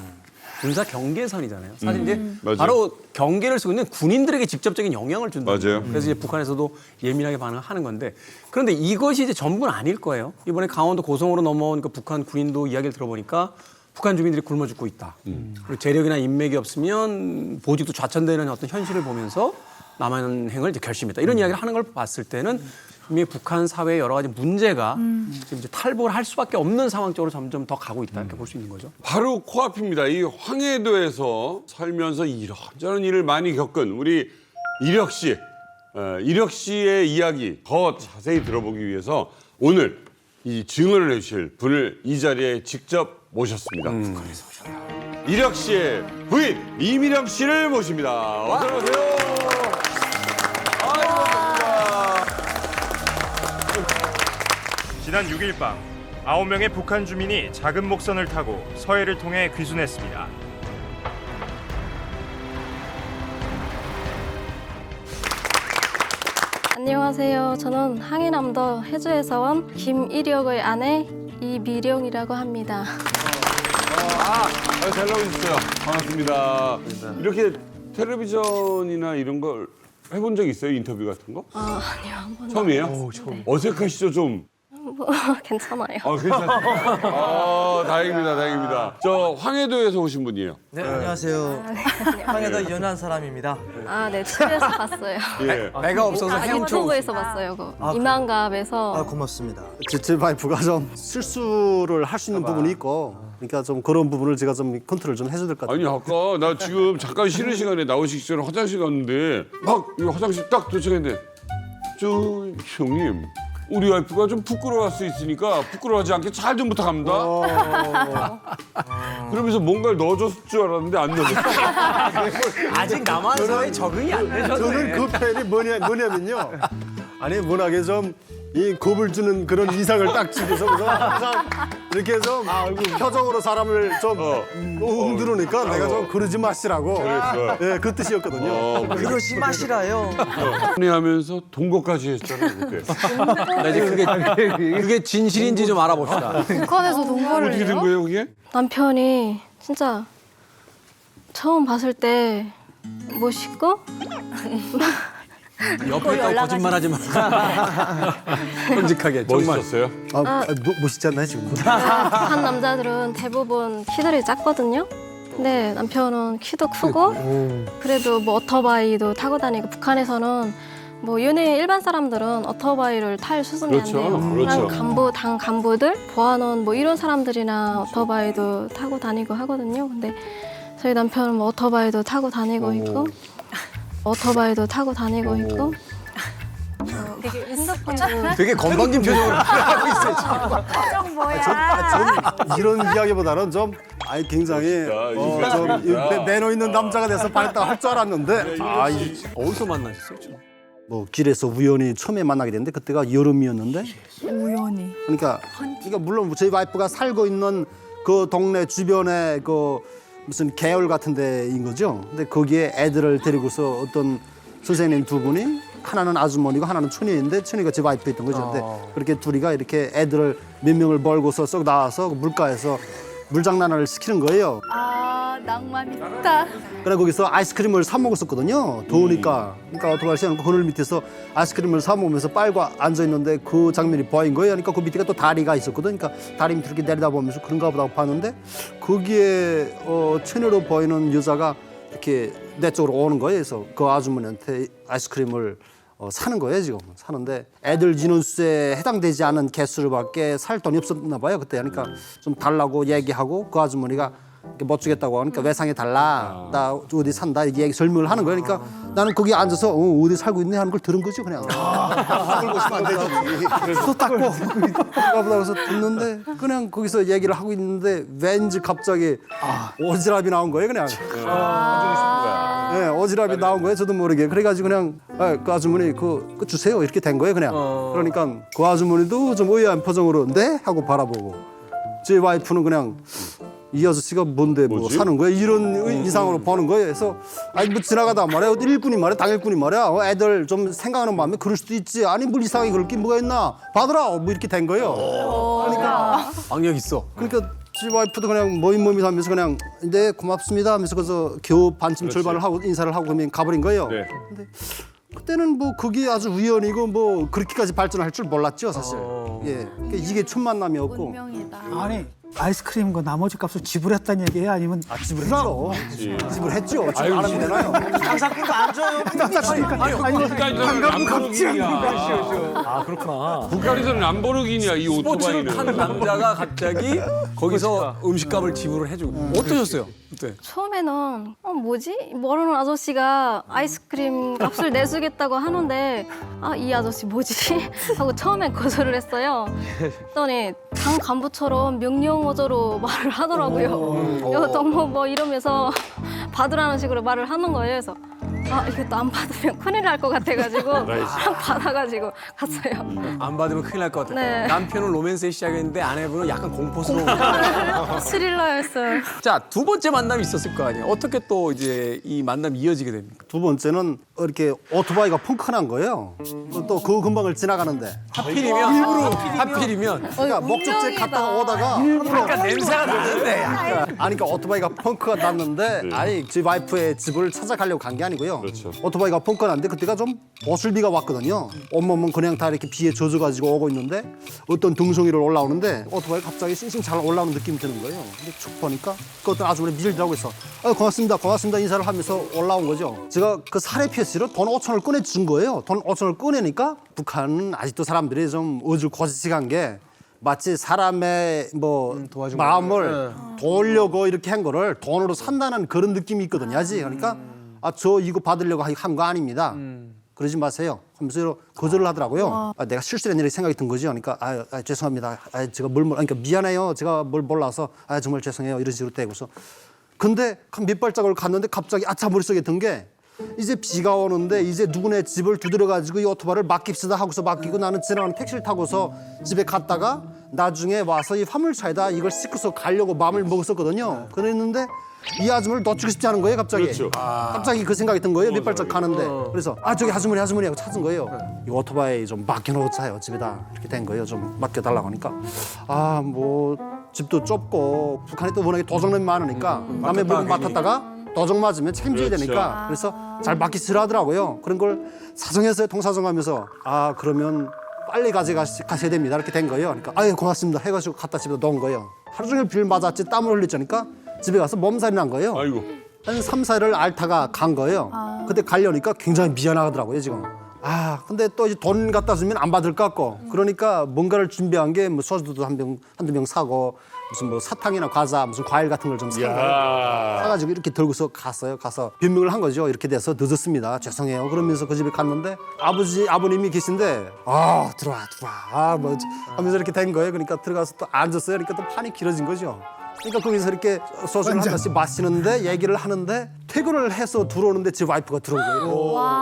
군사 경계선이잖아요. 사실 이제 맞아요. 바로 경계를 쓰고 있는 군인들에게 직접적인 영향을 준다. 맞아요. 그래서 이제 북한에서도 예민하게 반응하는 건데 그런데 이것이 이제 전부는 아닐 거예요. 이번에 강원도 고성으로 넘어온 그 북한 군인도 이야기를 들어보니까 북한 주민들이 굶어 죽고 있다. 그리고 재력이나 인맥이 없으면 보직도 좌천되는 어떤 현실을 보면서 남한행을 이제 결심했다. 이런 이야기를 하는 걸 봤을 때는 이미 북한 사회의 여러 가지 문제가 지금 이제 탈북을 할 수밖에 없는 상황 쪽으로 점점 더 가고 있다 이렇게 볼 수 있는 거죠. 바로 코앞입니다. 이 황해도에서 살면서 이런저런 일을 많이 겪은 우리 이력 씨, 이력 씨의 이야기 더 자세히 들어보기 위해서 오늘 이 증언을 해주실 분을 이 자리에 직접 모셨습니다. 이력 씨의 부인 이미령 씨를 모십니다. 어서 오세요. 지난 6일 밤 9명의 북한 주민이 작은 목선을 타고 서해를 통해 귀순했습니다. 안녕하세요. 저는 항해남도 해주에서 온 김이력의 아내 이미령이라고 합니다. 잘 나오셨어요. 반갑습니다. 이렇게 텔레비전이나 이런 걸 해본 적 있어요? 인터뷰 같은 거? 아니요. 한 번도. 처음이에요? 네. 어색하시죠, 좀? 뭐, 괜찮아요. 괜찮아요. 다행입니다, 다행입니다. 저 황해도에서 오신 분이에요. 네, 안녕하세요. 황해도 연안 사람입니다. 네, TV에서 봤어요. 예. 배가 없어서 헤엄쳐. 유튜브에서 봤어요. 이만갑에서. 고맙습니다. 제 와이프가 좀 실수를 할 수 있는 부분이 있고, 그러니까 좀 그런 부분을 제가 좀 컨트롤 좀 해줘야 될 것 같아요. 아니 아까 나 지금 잠깐 쉬는 시간에 나오시기 전에 화장실 갔는데 막 이 화장실 딱 도착했는데 저 형님 우리 와이프가 좀 부끄러워할 수 있으니까 부끄러워하지 않게 잘 좀 부탁합니다. 그러면서 뭔가를 넣어줬을 줄 알았는데 안 넣어줬어. 아직 남한사회에 적응이 안 되셨네. 저는 그 팬이 뭐냐면요. 아니 워낙에 좀 이 겁을 주는 그런 이상을 딱 주고서 항상 이렇게 좀 표정으로 사람을 좀 흔들으니까 내가 좀 그러지 마시라고. 그랬어요. 예, 그 뜻이었거든요. 그러지 마시라요. 하면서 동거까지 했잖아요 그때. 나 이제 그게 진실인지 좀 알아봅시다. 북한에서 동거를 어떻게 된 해요? 거예요 그게? 남편이 진짜 처음 봤을 때 멋있고 옆에 있다고 거짓말하지 마. 끔찍하게 정말. 멋있었어요? 멋있지 않나요 지금? 북한 남자들은 대부분 키들이 작거든요. 근데 남편은 키도 크고 그래도 뭐 오토바이도 타고 다니고 북한에서는 뭐 연예인 일반 사람들은 오토바이를 탈 수준이 안 돼요. 그렇죠. 당 간부들, 보안원 뭐 이런 사람들이나 오토바이도 타고 다니고 하거든요. 근데 저희 남편은 뭐 오토바이도 타고 다니고 있고 오토바이도 타고 다니고 있고 되게 핸드폰도 되게 건방진 표정을 하고 있어요 지금. 표정 뭐야? 이런 이야기보다는 좀 굉장히 좀 매너 있는 남자가 돼서 반했다고 할 줄 알았는데 어디서 만나셨어요? 뭐 길에서 우연히 처음에 만나게 됐는데 그때가 여름이었는데 우연히. 그러니까 물론 저희 와이프가 살고 있는 그 동네 주변에 그 무슨 계열 같은 데인 거죠. 근데 거기에 애들을 데리고서 어떤 선생님 두 분이 하나는 아주머니고 하나는 처녀인데 처녀가 제 와이프였던 거죠. 근데 그렇게 둘이가 이렇게 애들을 몇 명을 몰고서 쏙 나와서 물가에서 물장난을 시키는 거예요. 낭만 있다. 그래 거기서 아이스크림을 사 먹었었거든요. 더우니까. 그러니까 오토바이 세워놓고 그늘 밑에서 아이스크림을 사 먹으면서 빨고 앉아 있는데 그 장면이 보인 거예요. 그러니까 그 밑에가 또 다리가 있었거든. 그러니까 다리 밑으로 이렇게 내려다보면서 그런가 보다 봤는데 거기에 처녀로 보이는 여자가 이렇게 내 쪽으로 오는 거예요. 그래서 그 아주머니한테 아이스크림을 사는 거예요. 지금 사는데 애들 인원수에 해당되지 않은 개수를밖에 살 돈이 없었나 봐요. 그때 그러니까 좀 달라고 얘기하고 그 아주머니가 못 주겠다고 하니까 외상해 달라. 나 어디 산다 이렇게 얘기 설명을 하는 거예요. 그러니까 나는 거기 앉아서 어디 살고 있네 하는 걸 들은 거죠 그냥. 그걸 보시면 안 되지. 그래서 닦고 그런가 보다 그래서 듣는데 그냥 거기서 얘기를 하고 있는데 왠지 갑자기 오지랖이 나온 거예요 그냥. 네, 오지랖이 나온 거예요 저도 모르게. 그래가지고 그냥 그 아주머니 그거 주세요 이렇게 된 거예요 그냥. 그러니까 그 아주머니도 좀 의아한 표정으로 네? 하고 바라보고 제 와이프는 그냥 이 아저씨가 뭔데 뭐 사는 거야? 이런 이상으로 보는 거예요. 그래서 아니 뭐 지나가다 말이야. 일꾼이 말이야. 당일꾼이 말이야. 애들 좀 생각하는 마음에 그럴 수도 있지. 아니 뭘 이상하게 그럴 게 뭐가 있나. 받으라. 뭐 이렇게 된 거예요. 그러니까 악력 있어. 그러니까 지 와이프도 그냥 모임모임 하면서 그냥 네 고맙습니다 하면서 그래서 겨우 반쯤 절반을 하고 인사를 하고 그러면 가버린 거예요. 네. 근데 그때는 뭐 그게 아주 우연이고 뭐 그렇게까지 발전할 줄 몰랐죠 사실. 예, 그러니까 이게 첫 만남이었고. 아니 아이스크림 그 나머지 값을 지불했다는 얘기예요? 아니면 지불했죠. 지불했죠. 지불 안 하면 되나요? 장사꾼도 안 줘요. 관광부 갑질하는 아 그렇구나. 북한에서는 람보르기니야 이 스포츠를 오토바이는. 타는 남자가 갑자기 거기서 음식값을 지불을 해주고 어떠셨어요 그때? 처음에는 뭐지? 모르는 아저씨가 아이스크림 값을 내주겠다고 하는데 이 아저씨 뭐지? 하고 처음엔 거절을 했어요. 그랬더니 당 간부처럼 명령어조로 말을 하더라고요. 이거 너무 뭐 이러면서 받으라는 식으로 말을 하는 거예요. 그래서 이것도 안 받으면 큰일 날 것 같아가지고 받아가지고 갔어요. 안 받으면 큰일 날 것 같아요. 네. 남편은 로맨스에 시작했는데 아내분은 약간 공포스러운. 스릴러였어요. 자, 두 번째 만남이 있었을 거 아니에요. 어떻게 또 이제 이 만남이 이어지게 됩니까? 두 번째는 이렇게 오토바이가 펑크난 거예요. 또 그 근방을 지나가는데 하필이면 그러니까 목적지에 갔다가 오다가 약간 냄새가 나는데 약간. 아니 그러니까 오토바이가 펑크가 났는데 아니 제 와이프의 집을 찾아가려고 간 게 아니고요. 오토바이가 펑크가 났는데 그때가 좀 보슬비가 왔거든요. 온몸은 그냥 다 이렇게 비에 젖어가지고 오고 있는데 어떤 등송이를 올라오는데 오토바이가 갑자기 싱싱 잘 올라오는 느낌이 드는 거예요. 근데 쭉 보니까 그 어떤 아주머니 밀더라고 해서 고맙습니다 인사를 하면서 올라온 거죠. 제가 그 사례 표시로 돈 5천원을 꺼내준 거예요. 돈 5천원을 꺼내니까 북한은 아직도 사람들이 좀 어질고지식한 게 마치 사람의 뭐 마음을 도우려고 이렇게 한 거를 돈으로 산다는 그런 느낌이 있거든요. 그러니까 저 이거 받으려고 한 거 아닙니다. 그러지 마세요. 하면서 거절을 하더라고요. 내가 실수했네 이렇게 생각이 든 거죠. 그러니까 죄송합니다. 제가 그러니까 미안해요. 제가 뭘 몰라서 정말 죄송해요. 이런 식으로 되고서. 근데 한 몇 발자국을 갔는데 갑자기 머릿속에 든 게 이제 비가 오는데 이제 누구네 집을 두드려가지고 이 오토바이를 맡깁시다 하고서 맡기고 나는 지나가는 택시를 타고서 집에 갔다가 나중에 와서 이 화물차에다 이걸 싣고서 가려고 마음을 먹었었거든요. 그랬는데 이 아줌마를 놓치고 싶지 않은 거예요 갑자기. 그렇죠. 갑자기 그 생각이 든 거예요. 몇 발짝 가는데. 그래서 저기 아주머니 하고 찾은 거예요. 이 오토바이 좀 맡겨놓자요 집에다. 이렇게 된 거예요. 좀 맡겨달라고 하니까 뭐 집도 좁고 북한에 또 워낙에 도적놈이 많으니까 남의 물건 맡았다가 도적 맞으면 책임져야 되니까 그래서 잘 맡기시라 하더라고요. 그런 걸 사정했어요. 통사정하면서 그러면 빨리 가셔야 됩니다. 이렇게 된 거예요. 그러니까 고맙습니다 해가지고 갖다 집에다 넣은 거예요. 하루 종일 비를 맞았지 땀을 흘리니까 집에 가서 몸살이 난 거예요. 아이고. 한 3, 4일을 앓다가 간 거예요. 그때 가려니까 굉장히 미안하더라고요 지금. 근데 또 이제 돈 갖다 주면 안 받을 것 같고 그러니까 뭔가를 준비한 게 뭐 소주도 한두 병 사고 무슨 뭐 사탕이나 과자 무슨 과일 같은 걸 좀 사가지고 이렇게 들고서 갔어요. 가서 변명을 한 거죠. 이렇게 돼서 늦었습니다. 죄송해요. 그러면서 그 집에 갔는데 아버님이 계신데 들어와 뭐 하면서 이렇게 된 거예요. 그러니까 들어가서 또 앉았어요. 그러니까 또 판이 길어진 거죠. 그러니까 거기서 이렇게 소주를 한 잔씩 마시는데 얘기를 하는데 퇴근을 해서 들어오는데 제 와이프가 들어온 거예요.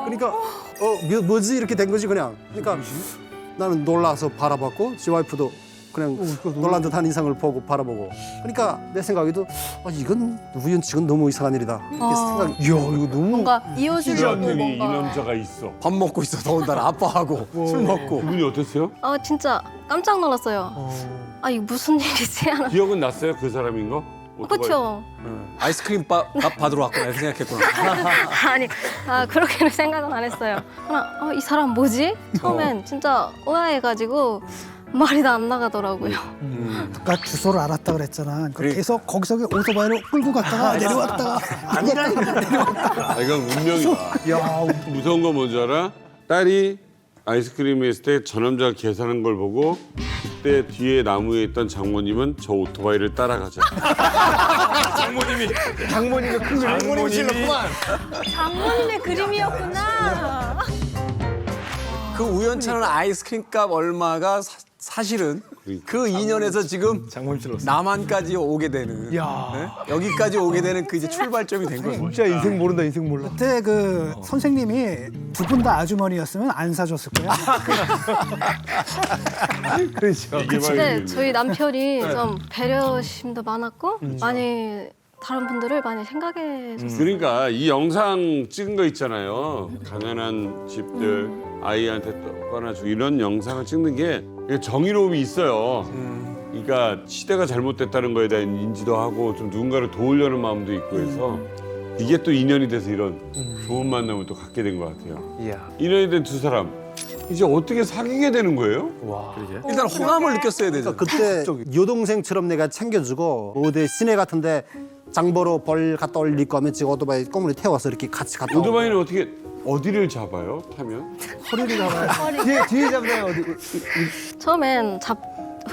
그러니까 뭐지 이렇게 된 거지 그냥. 그러니까 나는 놀라서 바라봤고 제 와이프도 그냥 놀란 듯한 인상을 보고 바라보고. 그러니까 내 생각에도 이건 우연치곤 너무 이상한 일이다. 이렇게 생각이. 이야 이거 너무 뭔가 이어주려고 이 뭔가. 남자가 있어. 밥 먹고 있어 더군다나 아빠하고 술 먹고. 기분이 어땠어요? 진짜 깜짝 놀랐어요. 이거 무슨 일이지? 하는. 기억은 났어요? 그 사람인 거? 그렇죠. 아이스크림 밥 받으러 왔구나 이렇게 생각했구나. 아니, 그렇게는 생각은 안 했어요. 그냥 이 사람 뭐지? 처음엔 진짜 의아해가지고 말이 다 안 나가더라고요. 아까 주소를 알았다 그랬잖아. 그래. 계속 거기서 오토바이를 끌고 갔다가 내려왔다가 아니라니까 내려왔다가. 이건 운명이다. 야 무서운 거 뭔지 알아? 딸이 아이스크림을 했을 때 저 남자가 계산한 걸 보고 그때 뒤에 나무에 있던 장모님은 저 오토바이를 따라가자. 장모님의 큰 장모님 실렀구만. 장모님의 그림이었구나. 그 우연찮은 아이스크림 값 얼마가 사실은 그 인연에서 지금 남한까지 오게 되는 여기까지 오게 되는 그 이제 출발점이 된 거예요. 진짜 인생 모른다 인생 몰라. 그때 그 선생님이 두 분 다 아주머니였으면 안 사줬을 거야. 그렇죠. 근데 저희 남편이 좀 배려심도 많았고 많이 다른 분들을 많이 생각해 줬어요. 그러니까 이 영상 찍은 거 있잖아요. 가난한 집들 아이한테 떠나주고 이런 영상을 찍는 게 정의로움이 있어요. 그러니까 시대가 잘못됐다는 거에 대한 인지도 하고 좀 누군가를 도우려는 마음도 있고 해서 이게 또 인연이 돼서 이런 좋은 만남을 또 갖게 된 것 같아요. 인연이 된 두 사람 이제 어떻게 사귀게 되는 거예요? 일단 호감을 느꼈어야 되죠. 그때 여동생처럼 내가 챙겨주고 어디 시내 같은데 장보러 벌 갔다 올릴 거면 지금 오토바이 꼬물이 태워서 이렇게 같이 갔다 오고. 오토바이는 어떻게 어디를 잡아요? 타면? 허리를 잡아요. 뒤에 잡나요 어디? 처음엔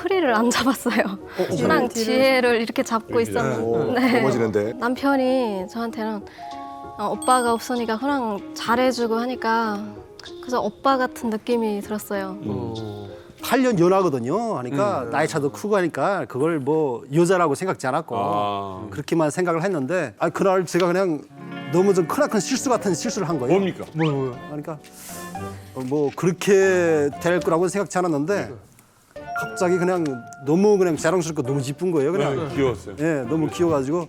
허리를 안 잡았어요. 그냥 뒤에를 이렇게 잡고 있었는데 넘어지는데. 남편이 저한테는 오빠가 없으니까 그냥 잘해주고 하니까 그래서 오빠 같은 느낌이 들었어요. 8년 연하거든요. 하니까 나이 차도 크고 하니까 그걸 뭐 여자라고 생각지 않았고 그렇게만 생각을 했는데 그날 제가 그냥 너무 좀 크나큰 실수 같은 실수를 한 거예요. 뭡니까? 뭐요? 그러니까 뭐 그렇게 될 거라고 생각지 않았는데 갑자기 그냥 너무 그냥 자랑스럽고 너무 이쁜 거예요. 그냥 귀여웠어요. 예, 너무 귀여워가지고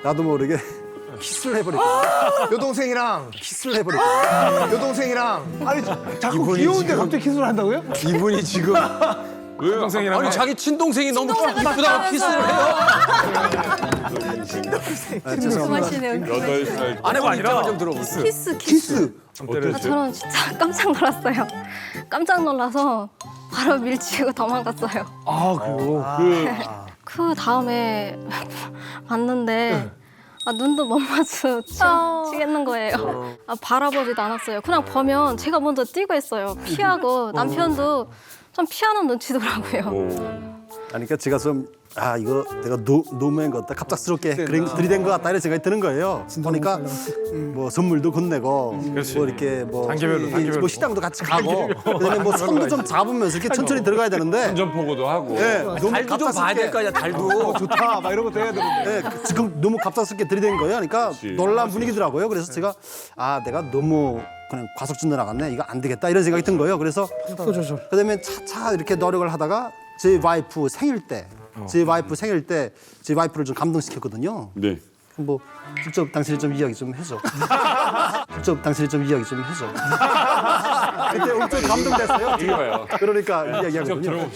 나도 모르게 키스를 해버렸고 여동생이랑 키스를 해버렸고 여동생이랑 아니 자꾸 귀여운데 갑자기 키스를 한다고요? 이분이 지금 왜? 동생이랑 아니 자기 친동생이 너무 이쁘다고 키스를 해요. 말씀하시네요. 8살 아내분 입장을 좀 들어보세요. 키스. 어땠어요? 저는 진짜 깜짝 놀랐어요. 깜짝 놀라서 바로 밀치고 도망갔어요. 그래요? 그 다음에 봤는데 눈도 못 마주치겠는 거예요. 바라보지도 않았어요. 그냥 보면 제가 먼저 뛰고 있어요. 피하고 남편도 좀 피하는 눈치더라고요. 그러니까 제가 좀 이거 내가 너무한 것 같다. 갑작스럽게 들이댄 것 같다 이런 생각이 드는 거예요. 보니까 뭐 선물도 건네고 뭐 이렇게 뭐 단계별로. 뭐 식당도 같이 가고 그다음에 뭐 손도 좀 잡으면서 이렇게 천천히 들어가야 되는데 안전포고도 하고 너무 달도 좀 봐야 될 거 아니야 달도. 좋다 막 이런 것도 해야 되는데. 지금 너무 갑작스럽게 들이댄 거예요. 그러니까 놀란 분위기더라고요. 그래서 제가 내가 너무 그냥 과속준도 나갔네. 이거 안 되겠다 이런 생각이 든 거예요. 그래서 그다음에 차차 이렇게 노력을 하다가 제 와이프 생일 때 제 와이프를 좀 감동시켰거든요. 네. 뭐 직접 당신이 좀 이야기 좀 해줘. 그때 엄청 감동됐어요. 이거 봐요. 그러니까 이야기하거든요.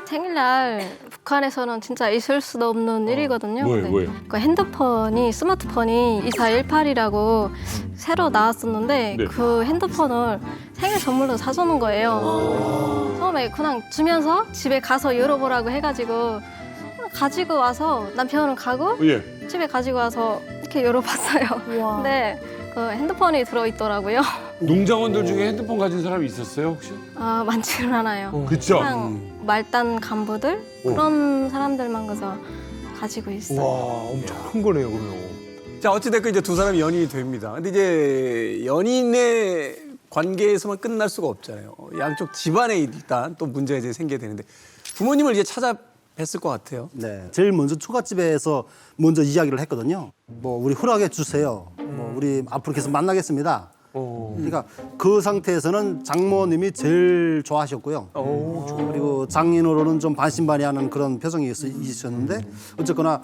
생일날 북한에서는 진짜 있을 수도 없는 일이거든요. 뭐예요? 그 스마트폰이 2418이라고 새로 나왔었는데 그 핸드폰을 생일 선물로 사주는 거예요. 처음에 그냥 주면서 집에 가서 열어보라고 해가지고 가지고 와서 남편은 가고 집에 가지고 와서 이렇게 열어봤어요. 근데 그 핸드폰이 들어있더라고요. 농장원들 중에 핸드폰 가진 사람이 있었어요 혹시? 많지는 않아요. 그쵸? 그냥 말단 간부들 그런 사람들만 그저 가지고 있어요. 와 엄청 큰 거네요 그러면. 자 어찌됐건 이제 두 사람이 연인이 됩니다. 근데 이제 연인의 관계에서만 끝날 수가 없잖아요. 양쪽 집안에 일단 또 문제가 이제 생겨야 되는데 부모님을 이제 찾아뵀을 것 같아요. 네, 제일 먼저 초가집에서 먼저 이야기를 했거든요. 뭐 우리 허락해 주세요. 뭐 우리 앞으로 계속 만나겠습니다. 그러니까 그 상태에서는 장모님이 제일 좋아하셨고요. 그리고 장인어른은 좀 반신반의하는 그런 표정이 있었는데 어쨌거나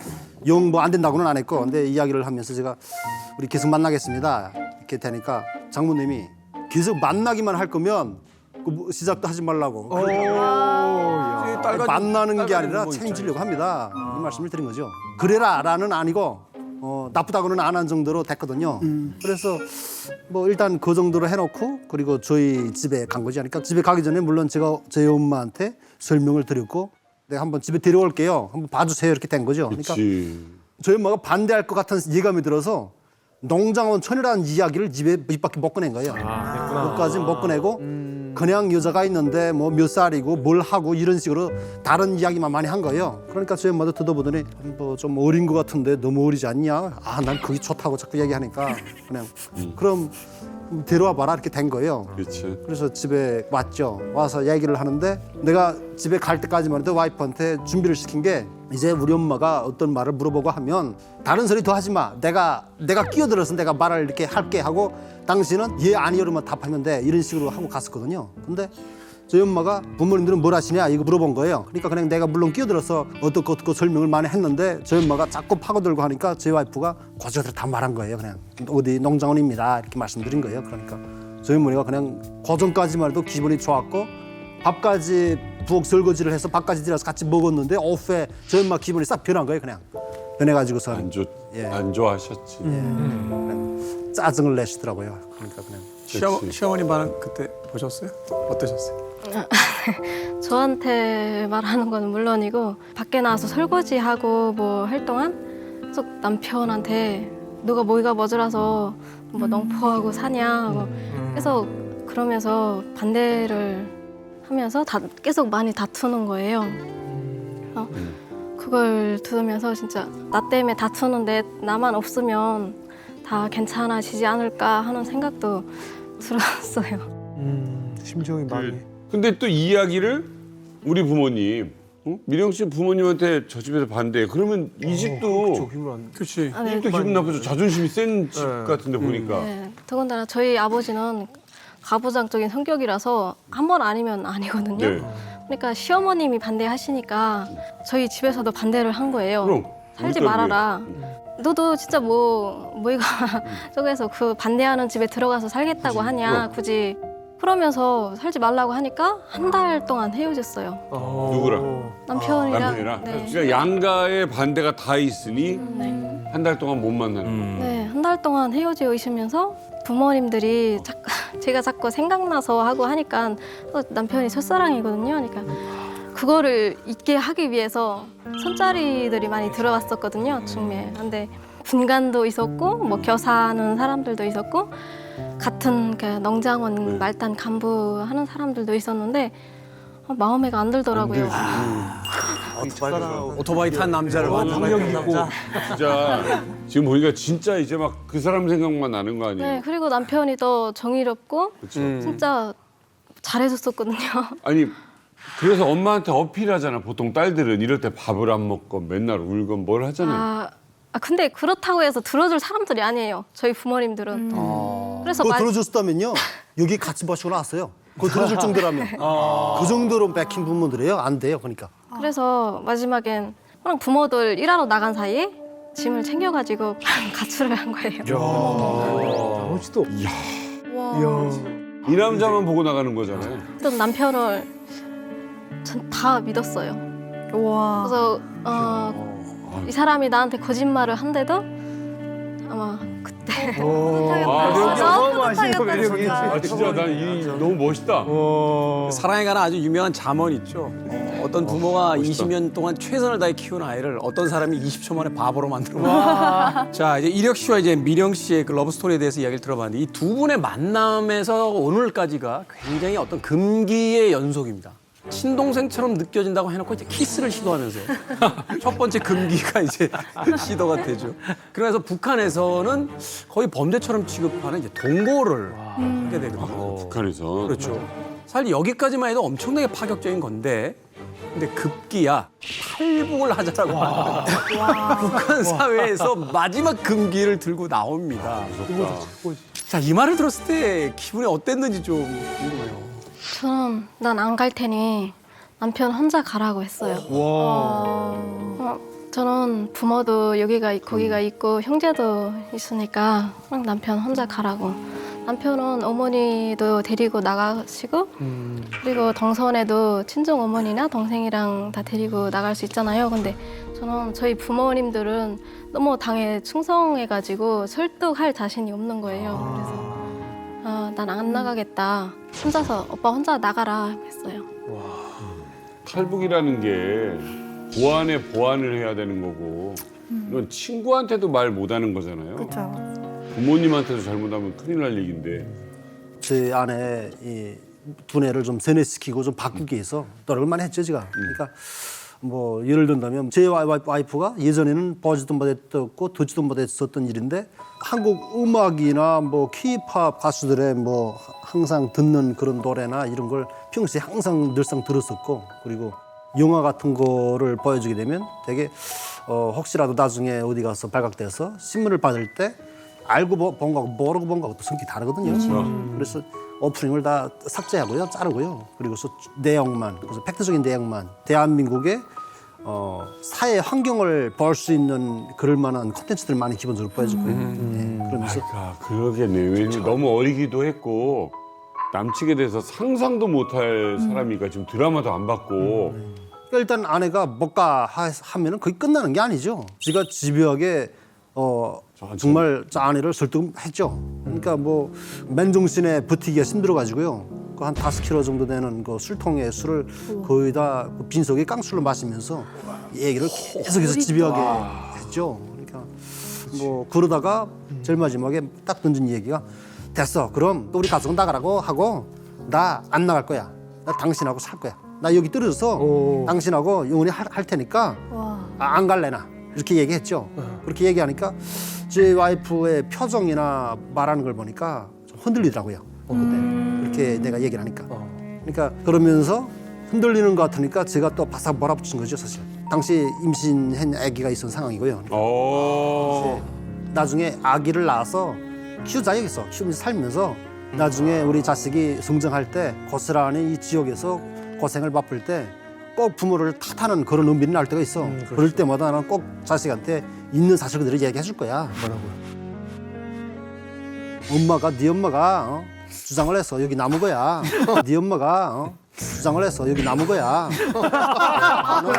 영 뭐 안 된다고는 안 했고, 근데 이야기를 하면서 제가 우리 계속 만나겠습니다 이렇게 되니까 장모님이 계속 만나기만 할 거면 그 시작도 하지 말라고. 만나는 게 아니라 책임지려고 합니다. 이 말씀을 드린 거죠. 그래라라는 아니고 나쁘다고는 안 한 정도로 됐거든요. 그래서 뭐 일단 그 정도로 해놓고 그리고 저희 집에 간 거지. 그러니까 집에 가기 전에 물론 제가 저희 엄마한테 설명을 드렸고 내가 한번 집에 데려올게요. 한번 봐주세요 이렇게 된 거죠. 그러니까 저희 엄마가 반대할 것 같은 예감이 들어서 농장원 천이라는 이야기를 집에 입 밖에 못 꺼낸 거예요. 그것까지 못 꺼내고 그냥 여자가 있는데 뭐 몇 살이고 뭘 하고 이런 식으로 다른 이야기만 많이 한 거예요. 그러니까 저희 엄마도 듣어보더니 뭐 좀 어린 것 같은데 너무 어리지 않냐? 아, 난 그게 좋다고 자꾸 얘기하니까 그냥 그럼 데려와 봐라 이렇게 된 거예요. 그렇지. 그래서 집에 왔죠. 와서 얘기를 하는데 내가 집에 갈 때까지만 해도 와이프한테 준비를 시킨 게 이제 우리 엄마가 어떤 말을 물어보고 하면 다른 소리 더 하지 마. 내가 끼어들어서 내가 말을 이렇게 할게 하고 당신은 예 아니요로만 답하면 돼. 이런 식으로 하고 갔었거든요. 근데 저희 엄마가 부모님들은 뭘 하시냐 이거 물어본 거예요. 그러니까 그냥 내가 물론 끼어들어서 어떻고 설명을 많이 했는데 저희 엄마가 자꾸 파고들고 하니까 저희 와이프가 고저대로 다 말한 거예요. 그냥 어디 농장원입니다 이렇게 말씀드린 거예요. 그러니까 저희 어머니가 그냥 고전까지만 해도 기분이 좋았고 밥까지 부엌 설거지를 해서 밥까지 들어서 같이 먹었는데 오후에 저희 엄마 기분이 싹 변한 거예요. 그냥 변해가지고서 안 좋아하셨지. 그냥 짜증을 내시더라고요. 그러니까 그냥 시어머니 반응 그때 보셨어요? 어떠셨어요? 저한테 말하는 건 물론이고 밖에 나와서 설거지하고 뭐 할 동안 계속 남편한테 누가 모기가 모자라서 뭐 농포하고 사냐 뭐 계속 그러면서 반대를 하면서 계속 많이 다투는 거예요. 그걸 들으면서 진짜 나 때문에 다투는데 나만 없으면 다 괜찮아지지 않을까 하는 생각도 들었어요. 심정이 많이. 근데 또 이 이야기를 우리 부모님, 미령 씨 부모님한테 저 집에서 반대. 그러면 이 집도 그렇지. 아, 네. 이 집도 기분 나쁘죠. 자존심이 센 집 같은데 보니까. 네. 더군다나 저희 아버지는 가부장적인 성격이라서 한 번 아니면 아니거든요. 네. 그러니까 시어머님이 반대하시니까 저희 집에서도 반대를 한 거예요. 그럼 살지 우리 딸이 말아라. 너도 진짜 뭐이가 저기서 그 반대하는 집에 들어가서 살겠다고 하냐 굳이 그러면서 살지 말라고 하니까 한 달 동안 헤어졌어요. 누구랑? 남편이랑. 네. 그러니까 양가의 반대가 다 있으니 한 달 동안 못 만나는 거. 네, 한 달 동안 헤어져 있으면서 부모님들이 제가 자꾸 생각나서 하고 하니까 남편이 첫사랑이거든요. 그러니까 그거를 잊게 하기 위해서 손자리들이 많이 들어왔었거든요. 중매. 근데 분간도 있었고 뭐 겨사하는 사람들도 있었고 같은 그 농장원 말단 간부 하는 사람들도 있었는데 마음에가 안 들더라고요. 오토바이 탄 남자를 능력 있고 진짜 지금 보니까 진짜 이제 막 그 사람 생각만 나는 거 아니에요? 네, 그리고 남편이 더 정의롭고 그쵸. 진짜 잘해줬었거든요. 아니 그래서 엄마한테 어필하잖아. 보통 딸들은 이럴 때 밥을 안 먹고 맨날 울건 뭘 하잖아요. 근데 그렇다고 해서 들어줄 사람들이 아니에요. 저희 부모님들은. 그래서 그거 들어줬다면요 여기 같이 버시고 나왔어요. 그거 들어줄 정도라면 그 정도로 맥힌 부모들이에요. 안 돼요. 그러니까. 그래서 마지막엔 그냥 부모들 일하러 나간 사이에 짐을 챙겨가지고 가출을 한 거예요. 멋지도. 이 남자만 보고 나가는 거잖아요. 어떤 남편을 전 다 믿었어요. 그래서 이 사람이 나한테 거짓말을 한데도 아마 그때 진짜 난 이 너무 멋있다. 사랑에 관한 아주 유명한 잠언 있죠. 어떤 부모가 20년 동안 최선을 다해 키운 아이를 어떤 사람이 20초 만에 바보로 만들어. 자, 이제 이력 씨와 이제 미령 씨의 그 러브 스토리에 대해서 이야기를 들어봤는데 이 두 분의 만남에서 오늘까지가 굉장히 어떤 금기의 연속입니다. 친동생처럼 느껴진다고 해놓고 이제 키스를 시도하면서요. 첫 번째 금기가 이제 시도가 되죠. 그래서 북한에서는 거의 범죄처럼 취급하는 이제 동거를 하게 되거든요. 북한에서 그렇죠. 사실 여기까지만 해도 엄청나게 파격적인 건데 근데 급기야 탈북을 하자라고 하는 북한 사회에서 마지막 금기를 들고 나옵니다. 자, 이 말을 들었을 때 기분이 어땠는지 좀 궁금해요. 저는 난 안 갈 테니 남편 혼자 가라고 했어요. 저는 부모도 여기가 거기가 있고 형제도 있으니까 그냥 남편 혼자 가라고. 남편은 어머니도 데리고 나가시고 그리고 동선에도 친정 어머니나 동생이랑 다 데리고 나갈 수 있잖아요. 근데 저는 저희 부모님들은 너무 당에 충성해가지고 설득할 자신이 없는 거예요. 그래서 난 안 나가겠다. 혼자서 오빠 혼자 나가라 했어요. 탈북이라는 게 보안에 보안을 해야 되는 거고 이건 친구한테도 말 못하는 거잖아요. 그렇죠. 부모님한테도 잘못하면 큰일 날 얘기인데. 제 아내 이 두뇌를 좀 세뇌시키고 좀 바꾸기 위해서 노력을 많이 했죠, 제가. 그러니까 뭐 예를 든다면 제 와이프가 예전에는 보지도 못했고 듣지도 못했었던 일인데 한국 음악이나 뭐 K-팝 가수들의 뭐 항상 듣는 그런 노래나 이런 걸 평소에 항상 늘상 들었었고, 그리고 영화 같은 거를 보여주게 되면 되게 혹시라도 나중에 어디 가서 발각돼서 신문을 받을 때 알고 본 거하고 모르고 본 거하고 또 성격이 다르거든요. 그래서 오프닝을 다 삭제하고요, 자르고요. 그리고서 내용만, 그래서 팩트적인 내용만, 대한민국의 사회 환경을 볼 수 있는 그럴 만한 콘텐츠들 많이 기본적으로 보여줬고요. 그러면서 그러겠네요. 왜냐면 너무 어리기도 했고 남측에 대해서 상상도 못할 사람이니까 지금 드라마도 안 봤고. 일단 아내가 못 가 하면은 그게 끝나는 게 아니죠. 제가 집요하게 정말 저 아내를 설득했죠. 그러니까 뭐 맨정신에 버티기가 힘들어가지고요. 그 한 5kg 정도 되는 그 술통에 술을 거의 다 빈속에 깡술로 마시면서 얘기를 계속해서 집요하게 했죠. 그러니까 뭐 그러다가 제일 마지막에 딱 던진 얘기가 됐어. 그럼 또 우리 가족은 나가라고 하고 나 안 나갈 거야. 나 당신하고 살 거야. 나 여기 떨어져서 당신하고 영원히 할 테니까 안 갈래나. 이렇게 얘기했죠. 그렇게 얘기하니까 제 와이프의 표정이나 말하는 걸 보니까 좀 흔들리더라고요. 그때 그렇게 내가 얘기를 하니까. 그러니까 그러면서 흔들리는 것 같으니까 제가 또 바싹 몰아붙인 거죠, 사실. 당시 임신한 아기가 있었던 상황이고요. 나중에 아기를 낳아서 키우자 여기서 키우면서 살면서 나중에 우리 자식이 성장할 때 고스란히 이 지역에서 고생을 바쁠 때 꼭 부모를 탓하는 그런 은밀이 나올 때가 있어. 그럴 때마다 나는 꼭 자식한테 있는 사실 그대로 얘기해 줄 거야. 뭐라고요? 네 엄마가 주장을 해서 여기 남은 거야. 네 엄마가 주장을 해서 여기 남은 거야. 아빠는,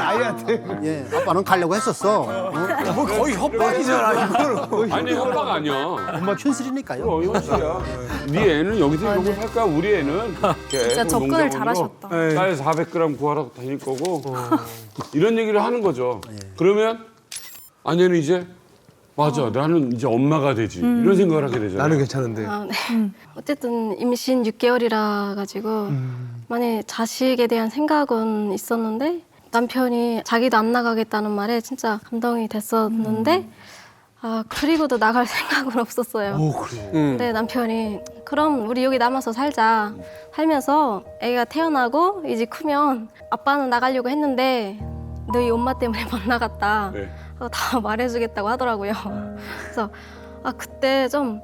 아빠는 가려고 했었어. 뭐 거의 협박이잖아, 이거는. 아니, 협박 아니야. 엄마 현실이니까요. 현실이야. 네 애는 여기서 이러고 살 거야. 우리 애는 진짜 접근을 잘하셨다. 쌀 400g 구하러 다닐 거고 이런 얘기를 하는 거죠. 그러면 아내는 이제 맞아, 나는 이제 엄마가 되지 이런 생각을 하게 되잖아요. 나는 괜찮은데. 네. 어쨌든 임신 6개월이라 가지고 만약 자식에 대한 생각은 있었는데 남편이 자기도 안 나가겠다는 말에 진짜 감동이 됐었는데 그리고도 나갈 생각은 없었어요. 그래. 근데 남편이 그럼 우리 여기 남아서 살면서 애가 태어나고 이제 크면 아빠는 나가려고 했는데 너희 엄마 때문에 못 나갔다. 다 말해주겠다고 하더라고요. 그래서 그때 좀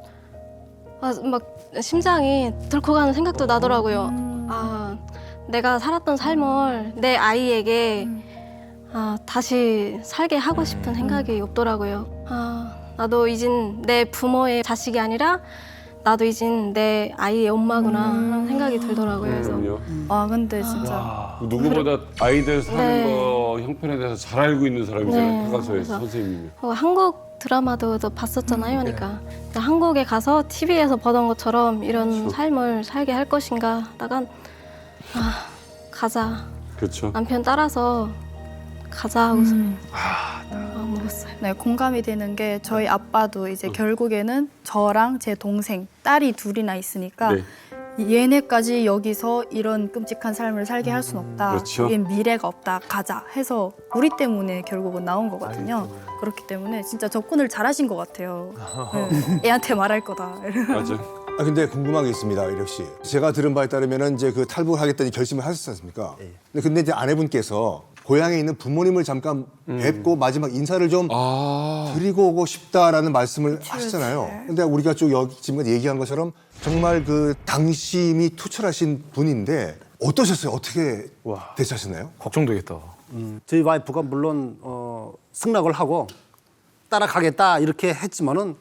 막 심장이 덜컥하는 생각도 나더라고요. 내가 살았던 삶을 내 아이에게 다시 살게 하고 싶은 생각이 없더라고요. 나도 이젠 내 부모의 자식이 아니라 나도 이젠 내 아이의 엄마구나 하는 생각이 들더라고요. 그래서 근데 진짜 누구보다 아이들 사는 네. 거 형편에 대해서 잘 알고 있는 사람이잖아요. 네. 교과서에서 선생님이. 한국 드라마도 봤었잖아요. 그러니까 한국에 가서 TV에서 보던 것처럼 이런 삶을 살게 할 것인가 하다가 가자. 그렇죠. 남편 따라서 가자 하고서 먹었어요. 네, 공감이 되는 게 저희 아빠도 이제 결국에는 저랑 제 동생, 딸이 둘이나 있으니까 얘네까지 여기서 이런 끔찍한 삶을 살게 할 순 없다. 그렇죠. 얘 미래가 없다. 가자 해서 우리 때문에 결국은 나온 거거든요. 그렇기 때문에 진짜 접근을 잘하신 것 같아요. 네, 애한테 말할 거다. 맞아. 근데 궁금한 게 있습니다, 이력 씨. 제가 들은 바에 따르면은 이제 그 탈북을 하겠다는 결심을 하셨지 않습니까? 근데 이제 아내분께서 고향에 있는 부모님을 잠깐 뵙고 마지막 인사를 좀 드리고 오고 싶다라는 말씀을 하시잖아요. 근데 우리가 쭉 지금까지 얘기한 것처럼 정말 그 당심이 투철하신 분인데 어떠셨어요? 어떻게 대처하셨나요? 걱정되겠다. 저희 와이프가 물론 승낙을 하고 따라가겠다 이렇게 했지만은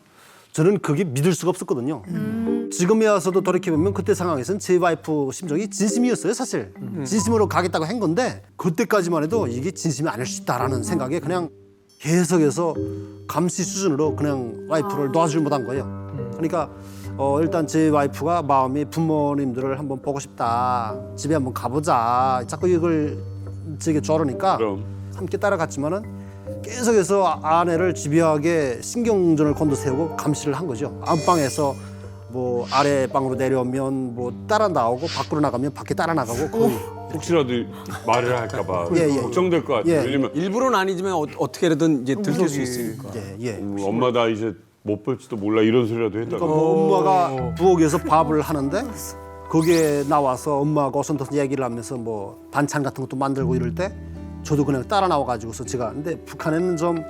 저는 그게 믿을 수가 없었거든요. 지금에 와서도 돌이켜보면 그때 상황에서는 제 와이프 심정이 진심이었어요, 사실. 진심으로 가겠다고 한 건데 그때까지만 해도 이게 진심이 아닐 수 있다라는 생각에 그냥 계속해서 감시 수준으로 그냥 와이프를 놔주질 못한 거예요. 그러니까 일단 제 와이프가 마음이 부모님들을 한번 보고 싶다, 집에 한번 가보자, 자꾸 이걸 제게 쪼르니까 함께 따라갔지만은 계속해서 아내를 집요하게 신경전을 곤두세우고 감시를 한 거죠. 안방에서 뭐 아래방으로 내려오면 뭐 따라 나오고 밖으로 나가면 밖에 따라 나가고 거의. 혹시라도 말을 할까봐 예. 걱정될 것 같아요. 예. 왜냐면 일부러는 아니지만 어떻게든 이제 들킬 수 있으니까. 엄마 나 이제 못 볼지도 몰라 이런 소리라도 했다가. 그러니까 뭐 엄마가 부엌에서 밥을 하는데 거기에 나와서 엄마가 어선도선 얘기를 하면서 뭐 반찬 같은 것도 만들고 이럴 때 저도 그냥 따라 나와가지고서 제가 근데 북한에는 좀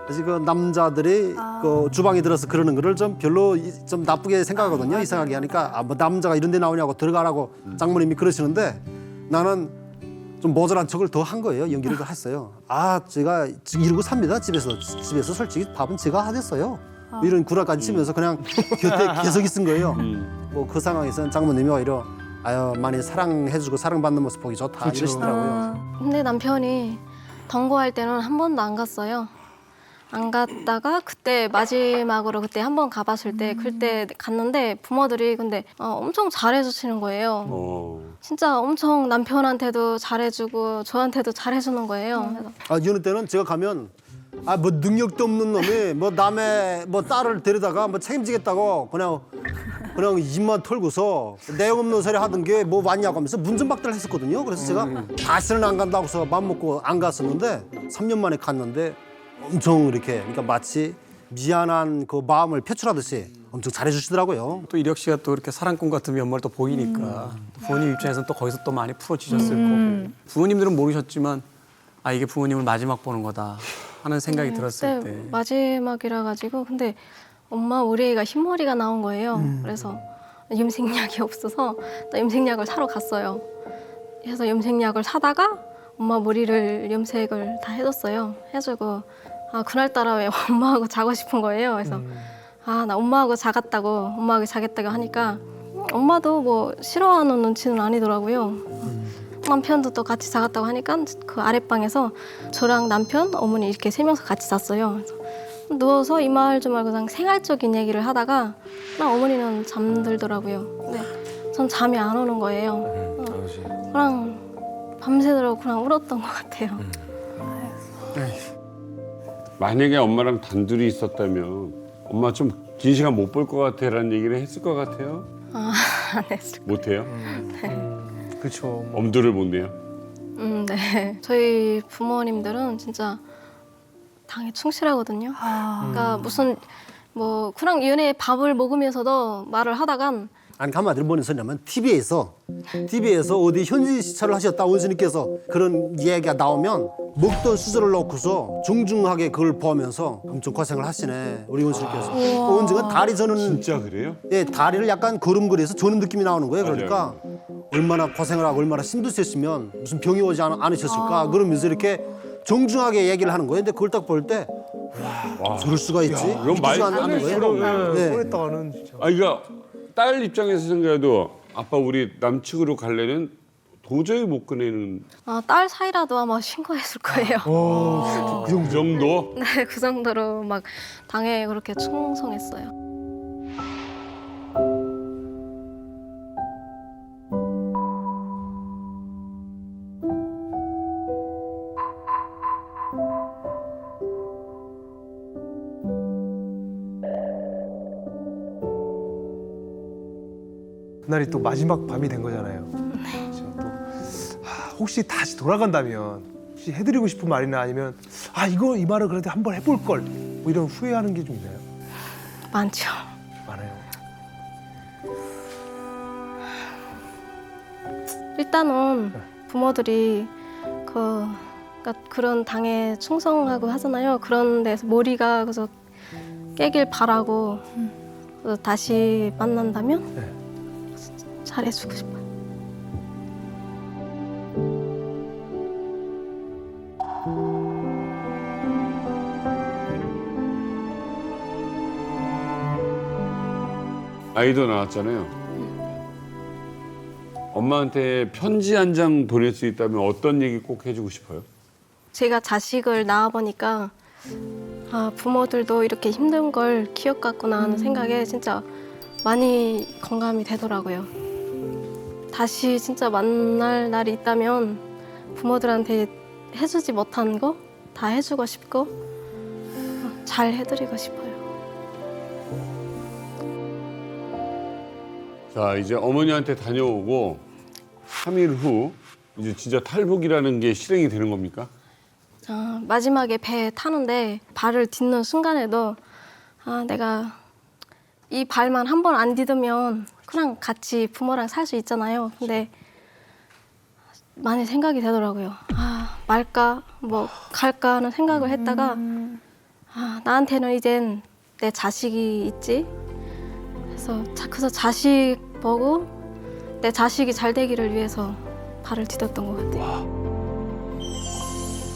그 남자들이 그 주방에 들어서 그러는 거를 좀 별로 좀 나쁘게 생각하거든요. 이상하게 하니까 뭐 남자가 이런 데 나오냐고 들어가라고 장모님이 그러시는데 나는 좀 모자란 척을 더 한 거예요. 연기를 더 했어요. 제가 이러고 삽니다. 집에서 솔직히 밥은 제가 하겠어요. 이런 구라까지 치면서 그냥 곁에 계속 있은 거예요. 뭐 그 상황에서는 장모님이 오히려 많이 사랑해주고 사랑받는 모습 보기 좋다 이러시더라고요. 근데 남편이 동거할 때는 한 번도 안 갔어요. 안 갔다가 그때 마지막으로 그때 한 번 가봤을 때 그때 갔는데 부모들이 근데 엄청 잘해주시는 거예요. 진짜 엄청 남편한테도 잘해주고 저한테도 잘해주는 거예요. 그래서 여느 때는 제가 가면 뭐 능력도 없는 놈이 뭐 남의 뭐 딸을 데려다가 뭐 책임지겠다고 그냥 입만 털고서 내용 없는 소리 하던 게 뭐 왔냐고 하면서 문전박대를 했었거든요. 그래서 제가 다시는 안 간다고 해서 맘 먹고 안 갔었는데 3년 만에 갔는데 엄청 이렇게 그러니까 마치 미안한 그 마음을 표출하듯이 엄청 잘해주시더라고요. 또 이력 씨가 또 이렇게 사랑꾼 같은 면모를 또 보이니까 부모님 입장에서는 또 거기서 또 많이 풀어지셨을 거고 부모님들은 모르셨지만 이게 부모님을 마지막 보는 거다 하는 생각이 들었을 때 마지막이라 가지고 근데 엄마 우리 애가 흰머리가 나온 거예요. 그래서 염색약이 없어서 또 염색약을 사러 갔어요. 그래서 염색약을 사다가 엄마 머리를 염색을 다 해줬어요. 해주고 그날따라 왜 엄마하고 자고 싶은 거예요. 그래서 나 엄마하고 자겠다고 하니까 엄마도 뭐 싫어하는 눈치는 아니더라고요. 남편도 또 같이 자겠다고 하니까 그 아랫방에서 저랑 남편, 어머니 이렇게 3명서 같이 잤어요. 그래서 누워서 이 말 저 말 그냥 생활적인 얘기를 하다가 어머니는 잠들더라고요. 근데 전 잠이 안 오는 거예요. 그냥 밤새도록 그냥 울었던 것 같아요. 만약에 엄마랑 단둘이 있었다면 엄마 좀 긴 시간 못 볼 것 같아라는 얘기를 했을 것 같아요? 안 했을 것 못 해요? 네. 그렇죠. 엄두를 못 내요? 네. 저희 부모님들은 진짜 당에 충실하거든요. 그러니까 무슨 뭐 그냥 연애 밥을 먹으면서도 말을 하다간 한마디로 뭐는 소리냐면 TV에서 어디 현지 시찰을 하셨다 원수님께서 그런 이야기가 나오면 먹던 수저를 넣고서 중중하게 그걸 보면서 엄청 고생을 하시네 우리 원수님께서. 원수가 다리 저는 진짜 그래요? 예, 다리를 약간 걸음걸이에서 저는 느낌이 나오는 거예요. 그러니까 얼마나 고생을 하고 얼마나 힘드셨으면 무슨 병이 오지 않으셨을까 그러면서 이렇게 정중하게 얘기를 하는 거예요. 근데 그걸 딱 볼 때 와, 저럴 수가 있지? 이건 말 하는 거예요. 네. 그랬다가는 진짜. 그러니까 딸 입장에서 생각해도 아빠 우리 남측으로 갈래는 도저히 못 꺼내는. 딸 사이라도 아마 신고했을 거예요. 그 정도? 네, 그 정도로 막 당에 그렇게 충성했어요. 그날이 또 마지막 밤이 된 거잖아요. 그렇죠. 또 혹시 다시 돌아간다면 혹시 해드리고 싶은 말이나 아니면 이 말을 그래도 한번 해볼 걸 뭐 이런 후회하는 게 좀 있나요? 많죠. 많아요. 일단은 부모들이 그러니까 그런 당에 충성하고 하잖아요. 그런 데서 머리가 그래서 깨길 바라고 그래서 다시 만난다면 잘해주고 싶어요. 아이도 낳았잖아요. 엄마한테 편지 한 장 보낼 수 있다면 어떤 얘기 꼭 해주고 싶어요? 제가 자식을 낳아보니까 아, 부모들도 이렇게 힘든 걸 키웠겠구나 하는 생각에 진짜 많이 공감이 되더라고요. 다시 진짜 만날 날이 있다면 부모들한테 해주지 못한 거 다 해주고 싶고 잘 해드리고 싶어요. 자, 이제 어머니한테 다녀오고 3일 후 이제 진짜 탈북이라는 게 실행이 되는 겁니까? 마지막에 배 타는데 발을 딛는 순간에도 아, 내가 이 발만 한 번 안 디디면 그냥 같이 부모랑 살 수 있잖아요. 근데 많이 생각이 되더라고요. 아, 말까 뭐 갈까 하는 생각을 했다가 아, 나한테는 이젠 내 자식이 있지. 그래서 자식 보고 내 자식이 잘 되기를 위해서 발을 디뎠던 것 같아요.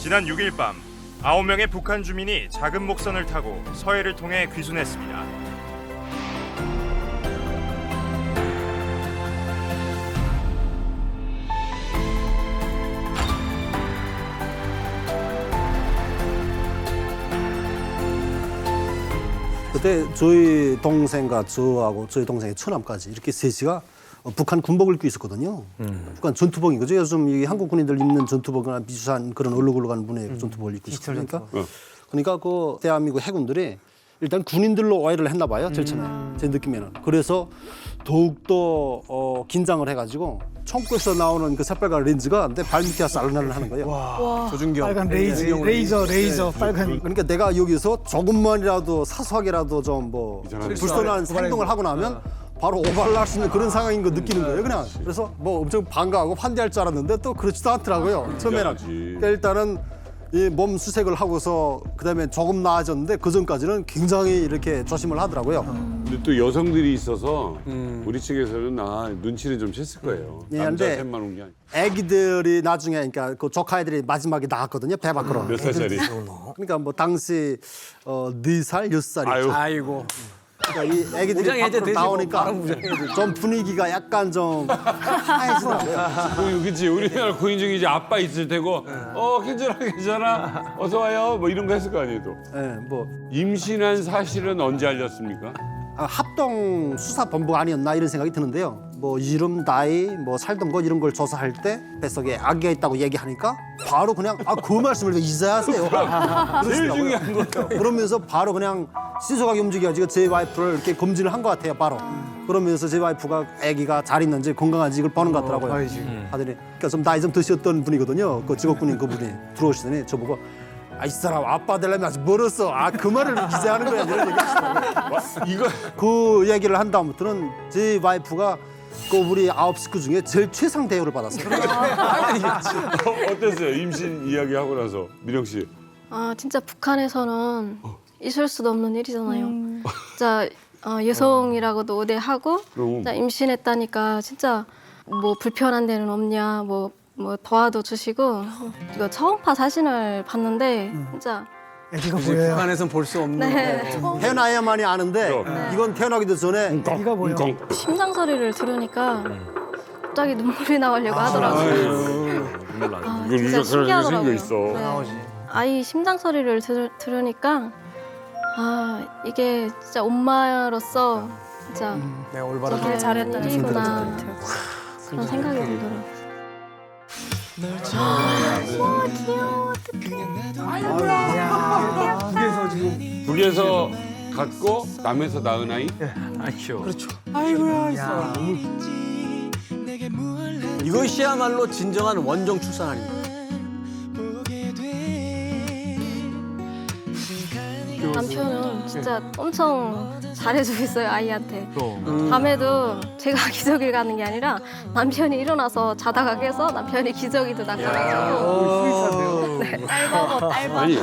지난 6일 밤 9명의 북한 주민이 작은 목선을 타고 서해를 통해 귀순했습니다. 그때 저희 동생과 저하고 저희 동생의 처남까지 이렇게 셋이가 북한 군복을 입고 있었거든요. 북한 전투복인 거죠. 요즘 이 한국 군인들 입는 전투복이나 비슷한 그런 얼룩얼룩한 분의 전투복을 입고 있으니까. 그러니까 그 대한민국 해군들이 일단 군인들로 오해를 했나 봐요. 제일 처음에 제 느낌에는. 그래서 더욱더 긴장을 해가지고 총구에서 나오는 그 새빨간 렌즈가 내 발밑에 와서 알른알른 하는 거예요. 와. 조준경. 빨간 레이저 빨간. 그러니까 내가 여기서 조금만이라도 사소하게라도 좀 뭐 불편한 행동을 하고 나면 바로 오발날 수 있는 그런 상황인 거 느끼는 거예요, 그냥. 그래서 뭐 엄청 반가워하고 환대할 줄 알았는데 또 그렇지도 않더라고요, 처음에는. 그러니까 일단은 이 몸 수색을 하고서 그다음에 조금 나아졌는데 그 전까지는 굉장히 이렇게 조심을 하더라고요. 근데 또 여성들이 있어서 우리 측에서는 눈치는 좀 챘을 거예요. 예, 남자 근데 셋만 온 게 아니고. 애기들이 나중에 그러니까 그 조카 애들이 마지막에 나왔거든요, 배 밖으로. 몇 살짜리? 그러니까 뭐 당시 4살, 6살이죠. 아이고. 그러니까 이 애기들이 밖으로 나오니까 좀 분위기가 약간 좀 하얘지더라고요. 그치. 우리나라 고인 중에 이제 아빠 있을 테고, 괜찮아. 어서 와요. 뭐 이런 거 했을 거 아니에요, 또. 네, 뭐. 임신한 사실은 언제 알렸습니까? 합동 수사본부가 아니었나 이런 생각이 드는데요. 뭐 이름, 나이, 뭐 살던 곳 이런 걸 조사할 때 뱃속에 아기가 있다고 얘기하니까 바로 그냥 그 말씀을 이제 하세요. 제일 중요한 거예요. 그러면서 바로 그냥 신속하게 움직여가지고 제 와이프를 이렇게 검진을 한 것 같아요, 바로. 그러면서 제 와이프가 아기가 잘 있는지 건강한지 이걸 보는 것 같더라고요. 하더니 그러니까 좀 나이 좀 드셨던 분이거든요. 그 직업군인 그분이 들어오시더니 저보고 이 사람 아빠 되려면 아직 멀었어. 그 말을 이제 하는 거야. 이런 얘기 하시더라고요. 그 얘기를 한 다음부터는 제 와이프가 그 우리 9 식구 중에 제일 최상 대우를 받았어요. 어땠어요? 임신 이야기하고 나서 미령 씨. 아, 진짜 북한에서는 있을 수도 없는 일이잖아요. 진짜 여성이라고도 우대하고 진짜 임신했다니까 진짜 뭐 불편한 데는 없냐 뭐 도와도 주시고 이거 초음파 사진을 봤는데 진짜 애기가 보여요. 북한에서는 볼 수 없는. 네. 태어나야만이 아는데 이건 태어나기도 전에 애기가 보여. 심장 소리를 들으니까 갑자기 눈물이 나오려고 하더라고요. 이거 진짜 신기하더라고요. 있어. 네. 아이 심장 소리를 들으니까 이게 진짜 엄마로서 진짜 내가 올바른 저게 잘했다는 일이구나 그런 생각이 들더라고요. 귀여워. 북에서 지금. 북에서 갖고 남에서 낳은 아이? 귀여워. 그렇죠. 아이고야. 이것이야말로 진정한 원정 출산 아닙니까? 남편은 진짜 엄청 잘해주고 있어요, 아이한테. 밤에도 제가 기저귀를 가는 게 아니라 남편이 일어나서 자다가 깨서 남편이 기저귀도 닦아가지고. 아니,